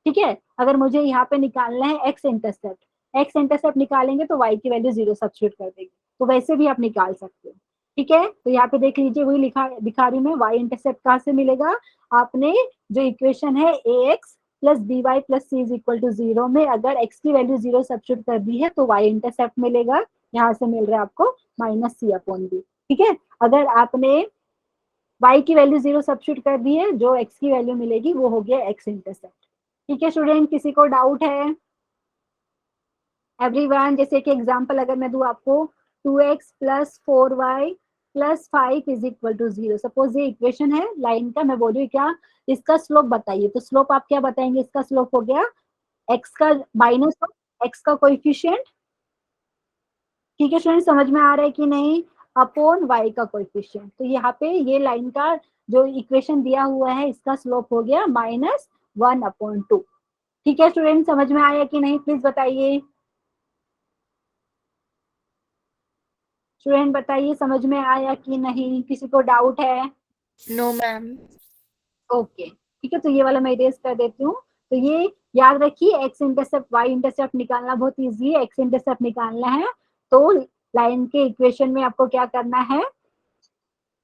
ठीक है, अगर मुझे यहाँ पे निकालना है x इंटरसेप्ट निकालेंगे तो y की वैल्यू 0 सब्स्टिट्यूट कर देंगे। तो वैसे भी आप निकाल सकते हो। ठीक है, तो यहाँ पे देख लीजिए, वही दिखा रही मैं, y इंटरसेप्ट कहाँ से मिलेगा? आपने जो इक्वेशन है ax plus B Y plus C is equal to 0 में अगर x की वैल्यू 0 सब्स्टिट्यूट कर दी है, तो y इंटरसेप्ट मिलेगा, यहाँ से मिल रहा है आपको माइनस सी अपॉन बी। ठीक है, अगर आपने y की वैल्यू 0 सब्स्टिट्यूट कर दी है, जो x की वैल्यू मिलेगी वो हो गया x इंटरसेप्ट। ठीक है स्टूडेंट, किसी को डाउट है? एवरीवन, जैसे कि एग्जांपल अगर मैं दूं आपको 2x plus 4y plus 5 is equal to 0, suppose ये इक्वेशन है लाइन का, मैं बोल रही हूँ क्या, इसका स्लोप बताइए। तो स्लोप आप क्या बताएंगे? इसका स्लोप हो गया x का माइनस ऑफ x का कोएफिशिएंट, ठीक है स्टूडेंट, समझ में आ रहा है कि नहीं, अपॉन y का कोएफिशिएंट। तो यहाँ पे ये लाइन का जो इक्वेशन दिया हुआ है, इसका स्लोप हो गया -1/2। ठीक है स्टूडेंट, समझ में आया कि नहीं, प्लीज बताइए। स्टूडेंट बताइए समझ में आया कि नहीं, किसी को डाउट है? No, ma'am. ओके ठीक है, तो ये वाला मैं इरेज कर देती हूँ। तो ये याद रखिए, एक्स इंटरसेप्ट वाई इंटरसेप्ट निकालना बहुत इजी है। एक्स इंटरसेप्ट निकालना है तो लाइन के इक्वेशन में आपको क्या करना है,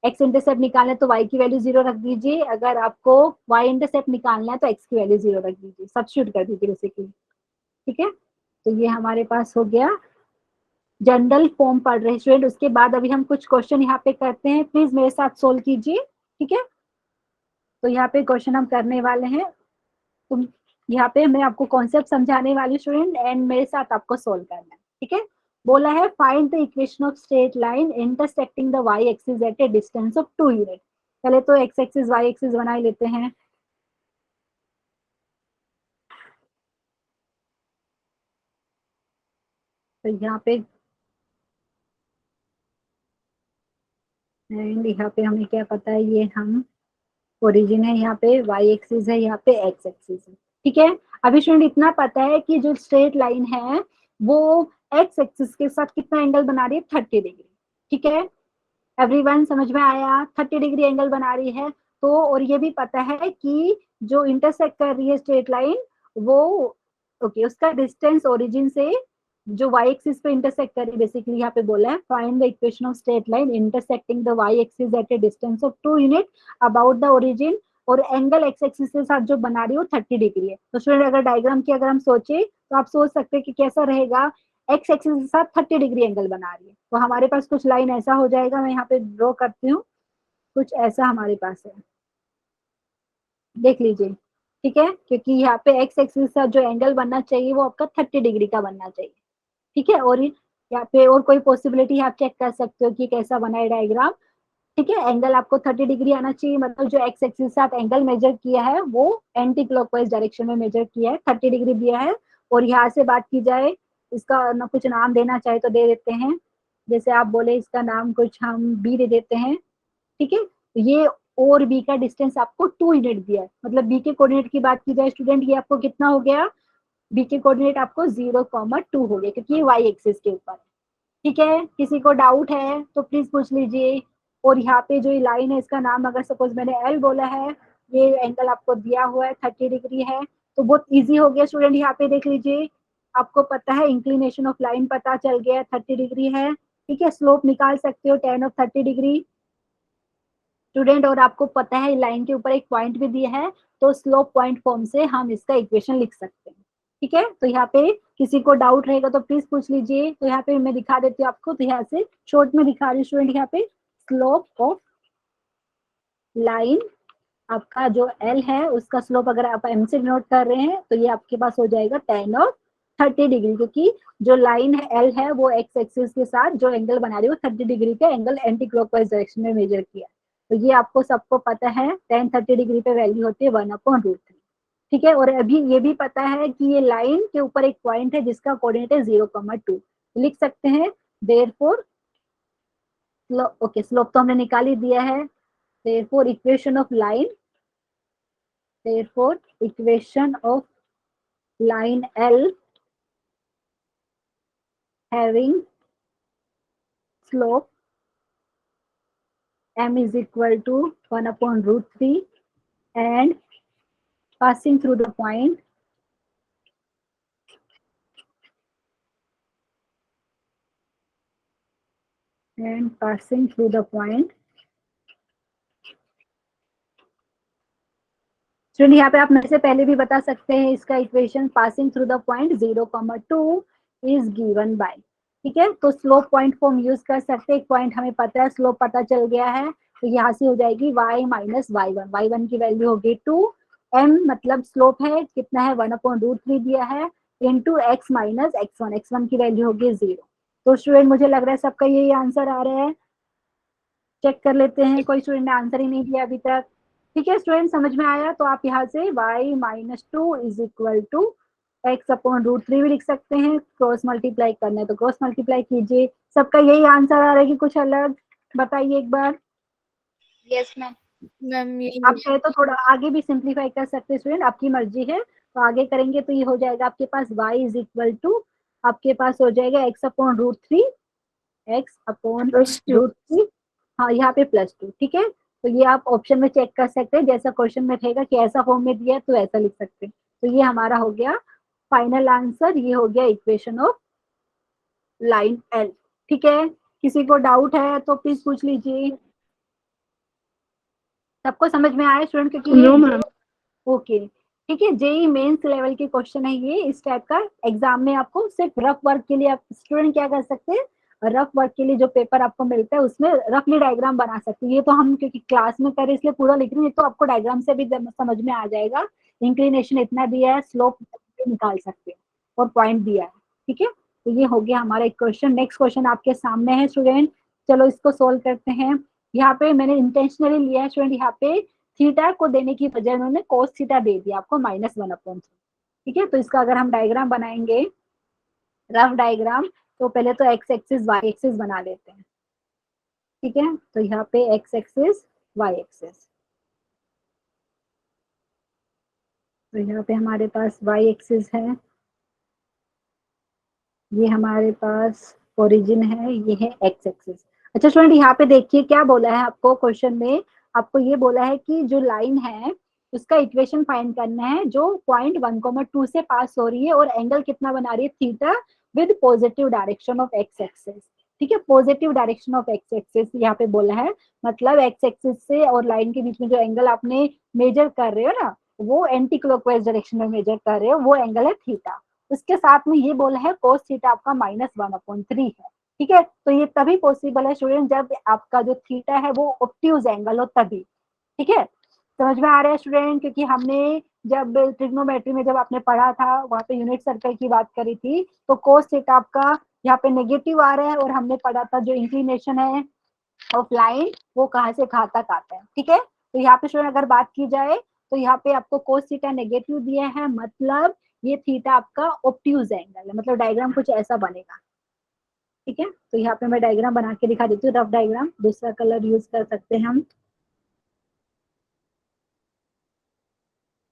एक्स इंटरसेप्ट निकालना है तो y की वैल्यू 0 रख दीजिए, अगर आपको y इंटरसेप्ट निकालना है तो x की वैल्यू 0 रख दीजिए, सब्स्टिट्यूट कर दीजिए बेसिकली। ठीक है, तो ये हमारे पास हो गया जनरल फॉर्म पढ़ रहे स्टूडेंट। उसके बाद अभी हम कुछ क्वेश्चन यहाँ पे करते हैं, प्लीज मेरे साथ सोल्व कीजिए। ठीक है, तो यहाँ पे क्वेश्चन हम करने वाले हैं, तुम यहाँ पे मैं आपको कॉन्सेप्ट समझाने वाली स्टूडेंट, एंड मेरे साथ आपको सोल्व करना है। ठीक है, बोला है find the equation of straight line intersecting the y axis at A distance of 2 unit. पहले तो x एक्सिस y एक्सिस बना लेते हैं। तो यहाँ पे एंड यहाँ पे हमें क्या पता है, ये हम ओरिजिन है, यहाँ पे y एक्सिस है, यहाँ पे x एक्सिस है। ठीक है, अभी स्टूडेंट इतना पता है कि जो स्ट्रेट लाइन है वो x एक्सिस के साथ कितना एंगल बना रही है? 30 डिग्री। ठीक है, एवरीवन समझ में आया? 30 डिग्री एंगल बना रही है। तो और ये भी पता है कि जो इंटरसेक्ट कर रही है स्ट्रेट लाइन, वो ओके उसका डिस्टेंस ओरिजिन से जो y एक्सिस पे इंटरसेक्ट कर रही है, बेसिकली यहाँ पे बोला है find the equation of straight line intersecting the y axis at A distance of 2 unit about the origin, और एंगल x एक्सिस के साथ जो बना रही है वो 30 डिग्री है। तो स्टूडेंट अगर डायग्राम की अगर हम सोचे तो आप सोच सकते हैं कि कैसा रहेगा, x एक्सिस के साथ 30 डिग्री एंगल बना रही है, तो हमारे पास कुछ लाइन ऐसा हो जाएगा, मैं यहाँ पे ड्रॉ करती हूँ, कुछ ऐसा हमारे पास है, देख लीजिए। ठीक है, क्योंकि यहाँ पे x एक्सिस के साथ जो एंगल बनना चाहिए वो आपका 30 डिग्री का बनना चाहिए। ठीक है, और यहाँ पे और कोई पॉसिबिलिटी आप चेक कर सकते हो कि कैसा बना है डायग्राम। ठीक है, एंगल आपको 30 डिग्री आना चाहिए, मतलब जो x एक्सिस के साथ एंगल मेजर किया है वो एंटी क्लॉकवाइज डायरेक्शन में मेजर किया है, 30 डिग्री दिया है। और यहाँ से बात की जाए, इसका ना कुछ नाम देना चाहे तो दे देते हैं, जैसे आप बोले इसका नाम कुछ हम b दे देते हैं। ठीक है, तो ये और b का डिस्टेंस आपको 2 यूनिट दिया है, मतलब b के कोऑर्डिनेट की बात की जाए स्टूडेंट, ये आपको कितना हो गया, b के कोऑर्डिनेट आपको 0,2 हो गया, क्योंकि ये y एक्सिस के ऊपर है। ठीक है, किसी को डाउट है तो प्लीज पूछ लीजिए। और यहाँ पे जो ये लाइन है, इसका नाम अगर सपोज मैंने L बोला है, ये एंगल आपको दिया हुआ है 30 डिग्री है, तो बहुत इजी हो गया स्टूडेंट। यहाँ पे देख लीजिए, आपको पता है इंक्लिनेशन ऑफ लाइन पता चल गया, 30 डिग्री है। ठीक है, स्लोप निकाल सकते हो tan ऑफ 30 डिग्री स्टूडेंट, और आपको पता है लाइन के ऊपर एक पॉइंट भी दिया है, तो स्लोप पॉइंट फॉर्म से हम इसका इक्वेशन लिख सकते हैं। ठीक है, तो यहाँ पे किसी को डाउट रहेगा तो प्लीज पूछ लीजिए। तो यहाँ पे मैं दिखा देती हूँ आपको, तो यहाँ से शॉर्ट में दिखा रही हूँ स्टूडेंट, यहाँ पे स्लोप ऑफ लाइन आपका जो एल है उसका स्लोप अगर आप एम से नोट कर रहे हैं तो ये आपके पास हो जाएगा 10 और 30 डिग्री, क्योंकि जो लाइन है एल है वो एक्स एक्सिस के साथ जो एंगल बना रही है वो 30 डिग्री का एंगल एंटी क्लॉकवाइज डायरेक्शन में मेजर किया। तो ये आपको सबको पता है 10-30 डिग्री पे वैल्यू होती है 1/√3। ठीक है, और अभी ये भी पता है कि ये लाइन के ऊपर एक पॉइंट है जिसका कोऑर्डिनेट है 0,2। लिख सकते हैं देयरफॉर ओके, स्लोप तो हमने निकाल ही दिया है। Therefore equation of line, therefore equation of line L having slope m is equal to 1/√3 and passing through the point student यहाँ पे आप मेरे से पहले भी बता सकते हैं इसका equation passing through the point 0,2 is given bye. ठीक है, तो स्लोप पॉइंट फॉर्म यूज कर सकते हैं। एक पॉइंट हमें पता है, स्लोप पता चल गया है, तो यहाँ से हो जाएगी y माइनस y1। y1 की वैल्यू होगी 2, m मतलब स्लोप है कितना है 1/√3 दिया है, into x minus x1, x1 की वैल्यू होगी 0। तो स्टूडेंट मुझे लग रहा है सबका यही आंसर आ रहा है। चेक कर लेते हैं, कोई स्टूडेंट ने आंसर ही नहीं दिया अभी तक। ठीक है स्टूडेंट, समझ में आया? तो आप यहाँ से y minus 2 is equal to x/√3 भी लिख सकते हैं। क्रॉस मल्टीप्लाई करना है तो क्रॉस मल्टीप्लाई कीजिए। सबका यही आंसर आ रहा है कि कुछ अलग? बताइए एक बार। Yes ma'am. मैम आप चाहे तो थोड़ा आगे भी सिंप्लीफाई कर सकते हैं स्टूडेंट, आपकी मर्जी है। तो आगे करेंगे तो ये हो जाएगा आपके पास y इज इक्वल टू, आपके पास हो जाएगा x/√3, x/√3, हाँ यहाँ पे +2। ठीक है, तो ये आप ऑप्शन में चेक कर सकते हैं, जैसा क्वेश्चन में रहेगा कि ऐसा फॉर्म में दिया है तो ऐसा लिख सकते हैं। तो ये हमारा हो गया फाइनल आंसर, ये हो गया इक्वेशन ऑफ लाइन एल। ठीक है, किसी को डाउट है तो प्लीज पूछ लीजिए। सबको समझ में आया स्टूडेंट? क्योंकि No, ma'am. ओके ठीक है, जेई मेंस लेवल के क्वेश्चन है ये। इस टाइप का एग्जाम में आपको सिर्फ रफ वर्क के लिए आप स्टूडेंट क्या कर सकते हैं, रफ वर्क के लिए जो पेपर आपको मिलता है उसमें रफली डायग्राम बना सकते हैं। ये तो हम क्योंकि क्लास में करें इसलिए पूरा लिख रहे हैं, तो आपको डायग्राम से भी समझ में आ जाएगा। इंक्लिनेशन इतना दिया है, स्लोप निकाल सकते हैं और पॉइंट दिया है। ठीक है, तो ये हो गया हमारा एक क्वेश्चन। नेक्स्ट क्वेश्चन आपके सामने है स्टूडेंट, चलो इसको सोल्व करते हैं। यहाँ पे मैंने इंटेंशनली लिया है स्टूडेंट, यहाँ पे थीटा को देने की बजाय उन्होंने कोस थीटा दे दिया आपको -1/3। ठीक है, तो इसका अगर हम डायग्राम बनाएंगे, रफ डायग्राम, तो पहले तो एक्स एक्सिस वाई एक्सिस बना लेते हैं। ठीक है, तो यहाँ पे एक्स एक्सिस वाई एक्सिस, तो यहाँ पे हमारे पास वाई एक्सिस है, ये हमारे पास ओरिजिन है, ये है एक्स एक्सिस। अच्छा स्टूडेंट यहाँ पे देखिए क्या बोला है आपको क्वेश्चन में, आपको ये बोला है कि जो लाइन है उसका इक्वेशन फाइंड करना है जो पॉइंट 1,2 से पास हो रही है और एंगल कितना बना रही है, theta, with positive direction of x axis. ठीक है, positive direction of x axis यहाँ पे बोला है, मतलब एक्स एक्सिस से और लाइन के बीच में जो एंगल आपने मेजर कर रहे हो ना, वो एंटी क्लॉकवाइज डायरेक्शन में मेजर कर रहे हो, वो एंगल है थीटा। उसके साथ में ये बोला है कोस थीटा आपका -1/3 है। ठीक है, तो ये तभी पॉसिबल है स्टूडेंट जब आपका जो थीटा है वो ऑब्ट्यूज एंगल हो तभी। ठीक है, समझ में आ रहा है स्टूडेंट? क्योंकि हमने जब ट्रिग्नोमेट्री में जब आपने पढ़ा था वहां पे यूनिट सर्कल की बात करी थी, तो कोस थीटा आपका यहाँ पे नेगेटिव आ रहा है, और हमने पढ़ा था जो इंक्लिनेशन है ऑफ लाइन वो कहाँ से कहाँ तक आता है। ठीक है, तो यहाँ पे स्टूडेंट अगर बात की जाए तो यहाँ पे आपको कोस थीटा नेगेटिव दिया है, मतलब ये थीटा आपका ऑब्ट्यूज एंगल है, मतलब डायग्राम कुछ ऐसा बनेगा। ठीक है, तो यहाँ पे मैं डायग्राम बना के दिखा देती हूँ, रफ डायग्राम, दूसरा कलर यूज कर सकते हैं हम।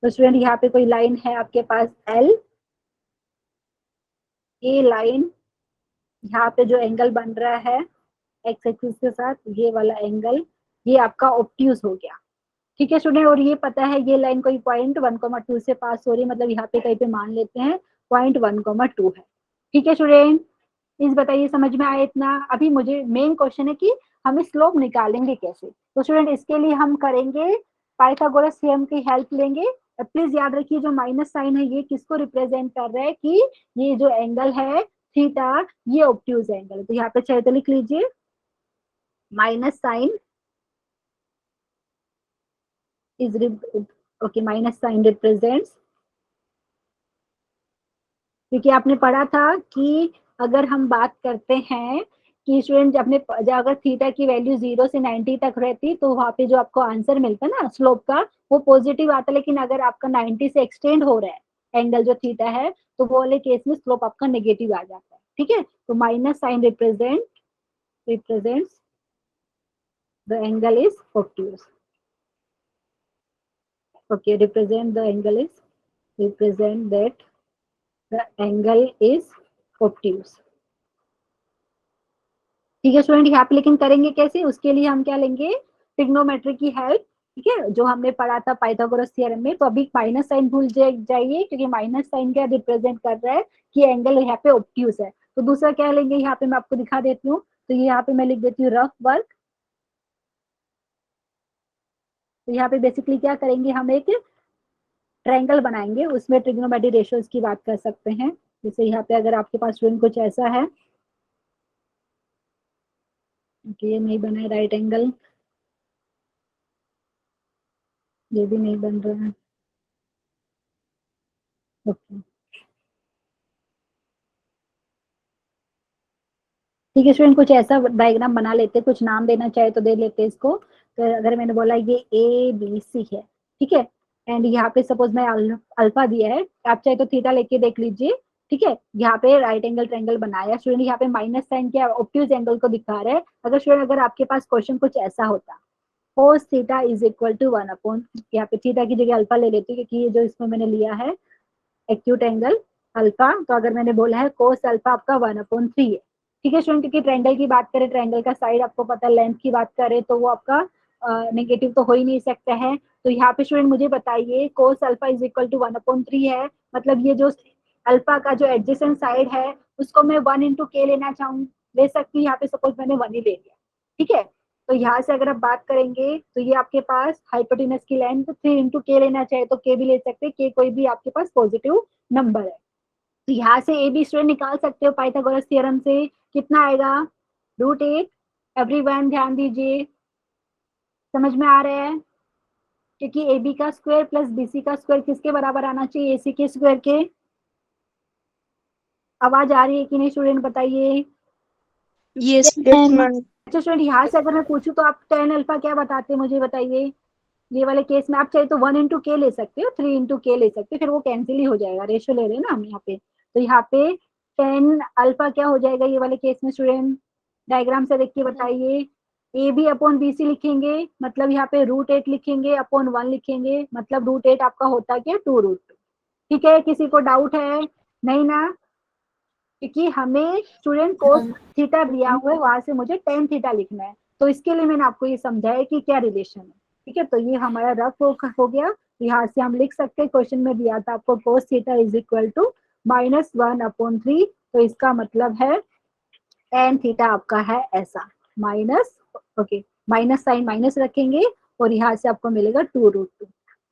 तो स्टूडेंट यहाँ पे कोई लाइन है आपके पास एल, ये लाइन, यहाँ पे जो एंगल बन रहा है एक्स एक्सिस के साथ, ये वाला एंगल, ये आपका ऑब्ट्यूज हो गया। ठीक है स्टूडेंट, और ये पता है ये लाइन कोई पॉइंट 1,2 से पास हो रही है, मतलब यहाँ पे कहीं पे मान लेते हैं पॉइंट 1,2 है। ठीक है स्टूडेंट, प्लीज बताइए समझ में आया इतना? अभी मुझे मेन क्वेश्चन है कि हमें स्लोप निकालेंगे कैसे। तो स्टूडेंट इसके लिए हम करेंगे पाइथागोरस थ्योरम की हेल्प लेंगे। प्लीज याद रखिए जो माइनस साइन है ये किसको रिप्रेजेंट कर रहा है, कि ये जो एंगल है थीटा ये ऑब्ट्यूज एंगल है। तो यहाँ पे चाहे तो लिख लीजिए minus sign is okay, minus sign represents, क्योंकि आपने पढ़ा था कि अगर हम बात करते हैं कि स्टूडेंट अपने अगर थीटा की वैल्यू 0 से 90 तक रहती तो वहां पे जो आपको आंसर मिलता ना स्लोप का वो पॉजिटिव आता, लेकिन अगर आपका 90 से एक्सटेंड हो रहा है एंगल जो थीटा है तो वो वाले केस में स्लोप आपका नेगेटिव आ जाता है। ठीक है, तो minus sign represents the angle is obtuse. Okay, represent that the angle is obtuse। ठीक है स्टूडेंट, यहाँ पे लेकिन करेंगे कैसे, उसके लिए हम क्या लेंगे, ट्रिग्नोमेट्री की हेल्प। ठीक है, जो हमने पढ़ा था पाइथागोरस थ्योरम में। तो अभी माइनस साइन भूल जाइए, क्योंकि माइनस साइन क्या रिप्रेजेंट कर रहा है कि एंगल यहाँ पे ऑब्ट्यूज है। तो दूसरा क्या लेंगे, यहाँ पे मैं आपको दिखा देती हूँ। तो यहाँ पे मैं लिख देती हूँ रफ वर्क। तो यहाँ पे बेसिकली क्या करेंगे, हम एक ट्रायंगल बनाएंगे, उसमें ट्रिग्नोमेट्री रेशियोज की बात कर सकते हैं। जैसे यहाँ पे अगर आपके पास स्टूडेंट कुछ ऐसा है कि ये नहीं बना है राइट एंगल, ये भी नहीं बन रहा है। ओके, ठीक है स्टूडेंट, कुछ ऐसा डायग्राम बना लेते, कुछ नाम देना चाहे तो दे लेते इसको। तो अगर मैंने बोला ये ए बी सी है, ठीक है, एंड यहाँ पे सपोज मैं अल्फा दिया है, आप चाहे तो थीटा लेके देख लीजिए। ठीक है, यहाँ पे राइट एंगल ट्रायंगल बनाया स्टूडेंट, यहाँ पे माइनस साइन क्या ऑब्ट्यूज एंगल को दिखा रहा है। अगर स्टूडेंट अगर आपके पास क्वेश्चन कुछ ऐसा होता, cos theta is equal to 1 upon, यहाँ पे थीटा की जगह अल्फा ले लेती हूँ क्योंकि ये जो इसमें मैंने लिया है एक्यूट एंगल अल्फा, तो अगर मैंने बोला है कोस अल्फा आपका 1/3 है। ठीक है स्टूडेंट, क्योंकि ट्रायंगल की बात करें, ट्रायंगल का साइड आपको पता है, लेंथ की बात करें तो वो आपका नेगेटिव तो हो ही नहीं सकता है। तो यहाँ पे स्टूडेंट मुझे बताइए cos alpha is equal to 1/3 है, मतलब ये जो अल्फा का जो एडजेसेंट साइड है उसको मैं 1 × k लेना चाहूँ, ले सकती हूँ। यहाँ पे सपोज मैंने 1 ही ले लिया। ठीक है, तो यहाँ से अगर आप बात करेंगे तो ये आपके पास हाइपोटेनस की लेंथ 3 × k लेना चाहे तो k भी ले सकते हैं, k कोई भी आपके पास पॉजिटिव नंबर है। तो यहाँ से ए बी स्टूडेंट निकाल सकते हो पाइथागोरस थ्योरम से, कितना आएगा, √8। एवरीवन ध्यान दीजिए, समझ में आ रहा है, क्योंकि ए बी का स्क्वायर प्लस बी सी का स्क्वायर किसके बराबर आना चाहिए, ए सी के स्क्वायर के। आवाज आ रही है कि नहीं स्टूडेंट, बताइए। Yes, ma'am. अच्छा स्टूडेंट, यहाँ से अगर मैं पूछूं तो आप tan अल्फा क्या बताते हैं मुझे बताइए। ये वाले केस में आप चाहे तो 1 × k ले सकते हो, 3 × k ले सकते हो, फिर वो कैंसिल ही हो जाएगा, रेशियो ले रहे हैं ना हम यहाँ पे। तो यहाँ पे tan अल्फा क्या हो जाएगा ये वाले केस में स्टूडेंट, डायग्राम से देख के बताइए। A b upon b c लिखेंगे, मतलब यहाँ पे √8 लिखेंगे अपॉन 1 लिखेंगे, मतलब √8 आपका होता क्या 2√2। ठीक है, किसी को डाउट है, नहीं ना, क्योंकि हमें स्टूडेंट कोस थीटा दिया हुआ है, वहां से मुझे tan थीटा लिखना है, तो इसके लिए मैंने आपको ये समझाया कि क्या रिलेशन है। ठीक है, तो ये हमारा रफ हो गया। यहाँ से हम लिख सकते हैं, क्वेश्चन में दिया था आपको cos theta is equal to -1/3, तो इसका मतलब है tan थीटा आपका है ऐसा minus, okay, minus sign minus रखेंगे और यहाँ से आपको मिलेगा 2√2।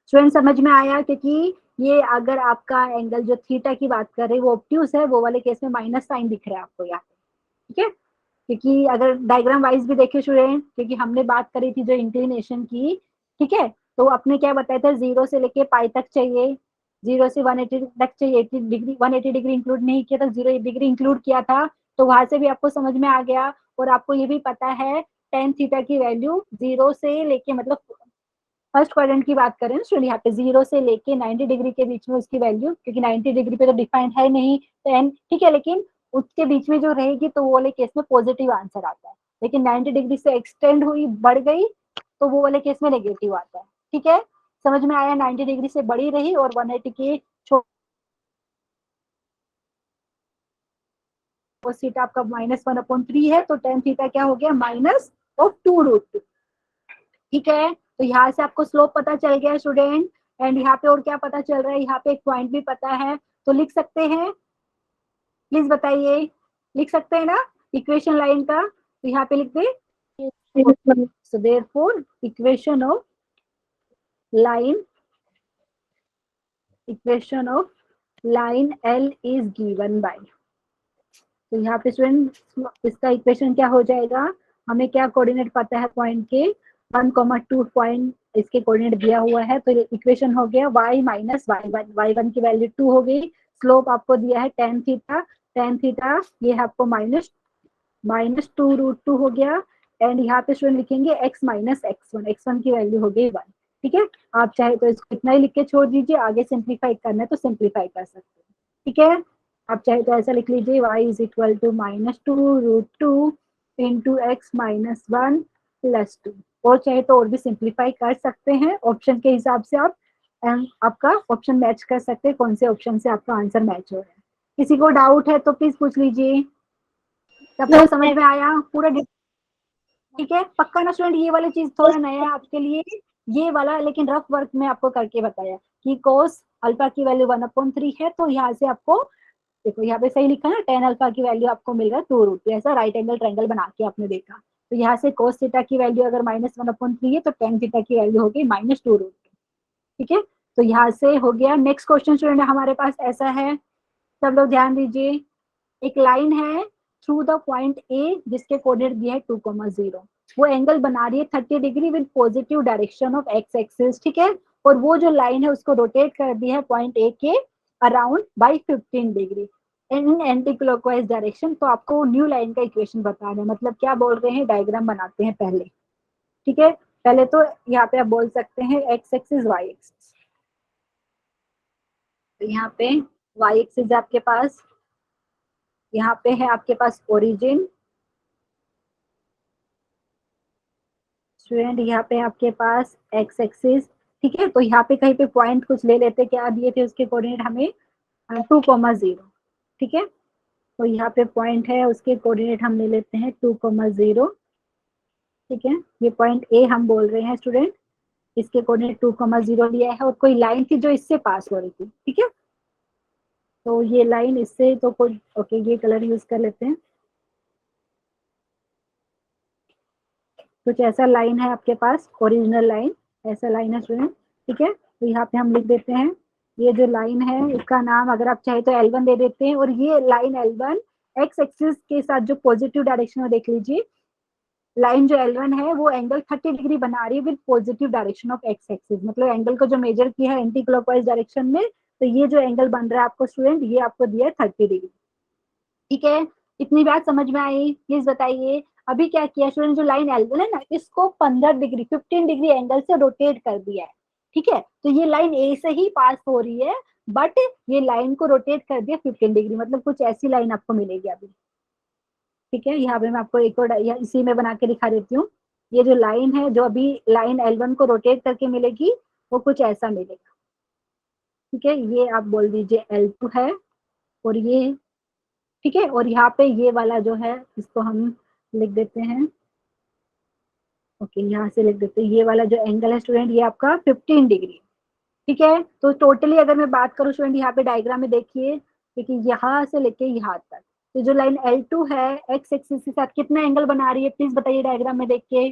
स्टूडेंट समझ में आया, क्योंकि ये अगर आपका एंगल जो थीटा की बात कर रहे हैं वो ऑब्ट्यूज है, वो वाले केस में माइनस साइन दिख रहा है आपको यहाँ पे। ठीक है, क्योंकि अगर डायग्राम वाइज भी देखे स्टूडेंट, क्योंकि हमने बात करी थी जो इंक्लिनेशन की, ठीक है, तो आपने क्या बताया था 0 से लेके पाई तक चाहिए, 0 से 180 तक चाहिए, 80 डिग्री 180 डिग्री इंक्लूड नहीं किया था, 0 डिग्री इंक्लूड किया था, तो वहां से भी आपको समझ में आ गया। और आपको ये भी पता है tan थीटा की वैल्यू 0 से लेके, मतलब फर्स्ट क्वाड्रेंट की बात करें ना, यहाँ पे 0 से लेके 90 डिग्री के बीच में उसकी वैल्यू, क्योंकि 90 डिग्री पे तो डिफाइंड है नहीं तो एन, ठीक है, लेकिन उसके बीच में जो रहेगी तो वो वाले केस में पॉजिटिव आंसर आता है, लेकिन 90 डिग्री से एक्सटेंड हुई बढ़ गई तो वो वाले केस में नेगेटिव आता है। ठीक है, समझ में आया, 90 डिग्री से बड़ी रही और 180 के थीटा आपका -1/3 है, तो tan थीटा क्या हो गया, -2√2। ठीक है, तो यहाँ से आपको स्लोप पता चल गया स्टूडेंट, एंड यहाँ पे और क्या पता चल रहा है, यहाँ पे एक पॉइंट भी पता है, तो लिख सकते हैं, प्लीज बताइए, लिख सकते हैं ना इक्वेशन लाइन का, तो यहाँ पे लिख दे। So therefore equation of line L is given by, तो यहाँ पे स्टूडेंट इसका इक्वेशन क्या हो जाएगा, हमें क्या कोऑर्डिनेट पता है पॉइंट के, 1, 2 पॉइंट इसके कोऑर्डिनेट दिया हुआ है, तो इक्वेशन हो गया y माइनस y1, y1 की वैल्यू 2 हो गई। स्लोप आपको दिया है tan थीटा, tan थीटा ये है आपको -2√2 हो गया। एंड यहाँ पे स्टूडेंट लिखेंगे x माइनस x1, x1 की वैल्यू हो गई 1। ठीक है, आप चाहे तो इसको इतना ही लिख के छोड़ दीजिए, आगे सिंप्लीफाई करना है तो सिंप्लीफाई कर सकते हैं। ठीक है, आप चाहे तो ऐसा लिख लीजिए y is equal to -2√2 into x minus 1 plus 2, और चाहे तो और भी सिंप्लीफाई कर सकते हैं। ऑप्शन के हिसाब से आप आपका ऑप्शन मैच कर सकते हैं, कौन से ऑप्शन से आपका आंसर मैच हो रहा है। किसी को डाउट है तो प्लीज पूछ लीजिए। सबको समझ में आया पूरा? ठीक है, पक्का ना स्टूडेंट? ये वाली चीज थोड़ा नया है आपके लिए, ये वाला, लेकिन रफ वर्क में आपको करके बताया कि कोस अल्फा की वैल्यू 1/3 है, तो यहाँ से आपको देखो यहाँ पे सही लिखा ना, tan अल्फा की वैल्यू आपको मिल रहा है 2√2, ऐसा राइट एंगल ट्रायंगल बना के आपने देखा। तो यहाँ से कोस थीटा की वैल्यू अगर -1/3 है तो tan थीटा की वैल्यू हो गई -2√2। ठीक है, तो यहाँ से हो गया। नेक्स्ट क्वेश्चन स्टूडेंट हमारे पास ऐसा है, सब लोग ध्यान दीजिए। एक लाइन है थ्रू द पॉइंट ए जिसके कोऑर्डिनेट दिया है 2,0, वो एंगल बना रही है 30 degree with positive direction of x axis. ठीक है, और वो जो लाइन है उसको रोटेट कर दिया है पॉइंट ए के around by 15 degree in anti clockwise direction. तो आपको न्यू लाइन का इक्वेशन बताना है, मतलब क्या बोल रहे हैं, डायग्राम बनाते हैं पहले। ठीक है, पहले तो यहाँ पे आप बोल सकते हैं एक्स एक्सिस वाई एक्सिस। तो यहाँ पे वाई एक्सिस आपके पास, यहाँ पे है आपके पास ओरिजिन स्टूडेंट, यहाँ पे आपके पास एक्स एक्सिस। ठीक है, तो यहाँ पे कहीं पे पॉइंट कुछ ले लेते, क्या दिए थे उसके कोऑर्डिनेट हमें 2,0। ठीक है, तो यहाँ पे पॉइंट है, उसके कोऑर्डिनेट हम ले लेते हैं 2,0। ठीक है, ये पॉइंट ए हम बोल रहे हैं स्टूडेंट, इसके कोऑर्डिनेट 2,0 लिया है, और कोई लाइन थी जो इससे पास हो रही थी। ठीक है, तो ये लाइन इससे तो कोई, ओके ये कलर यूज कर लेते हैं। कुछ ऐसा लाइन है आपके पास, ओरिजिनल लाइन, ऐसा लाइन है स्टूडेंट। ठीक है, तो यहाँ पे हम लिख देते हैं ये जो लाइन है इसका नाम अगर आप चाहे तो L1 दे देते हैं, और ये लाइन L1 एक्स एक्सिस के साथ जो पॉजिटिव डायरेक्शन में देख लीजिए, लाइन जो L1 है वो एंगल 30 डिग्री बना रही है with positive direction of x axis, मतलब एंगल को जो मेजर किया है एंटी क्लॉकवाइज डायरेक्शन में, तो ये जो एंगल बन रहा है आपको स्टूडेंट, ये आपको दिया है 30 डिग्री। ठीक है, इतनी बात समझ में आई? प्लीज बताइए। अभी क्या किया स्टूडेंट, जो लाइन L1 है ना, इसको 15 डिग्री एंगल से रोटेट कर दिया है। ठीक है, तो ये लाइन ए से ही पास हो रही है, बट ये लाइन को रोटेट कर दिया 15 डिग्री, मतलब कुछ ऐसी लाइन आपको मिलेगी अभी। ठीक है, यहाँ पे मैं आपको एक और इसी में बना के दिखा देती हूँ। ये जो लाइन है, जो अभी लाइन L1 को रोटेट करके मिलेगी, वो कुछ ऐसा मिलेगा। ठीक है, ये आप बोल दीजिए L2 है, और ये, ठीक है, और यहाँ पे ये वाला जो है इसको हम लिख देते हैं, ओके यहाँ से लिख देते हैं, ये वाला जो एंगल है स्टूडेंट ये आपका 15 डिग्री। ठीक है, तो टोटली अगर मैं बात करूँ स्टूडेंट, यहाँ पे डायग्राम में देखिए, क्योंकि यहाँ से लेके यहाँ तक, तो जो लाइन L2 है एक्स एक्सिस के साथ कितना एंगल बना रही है, प्लीज बताइए डायग्राम में देख के।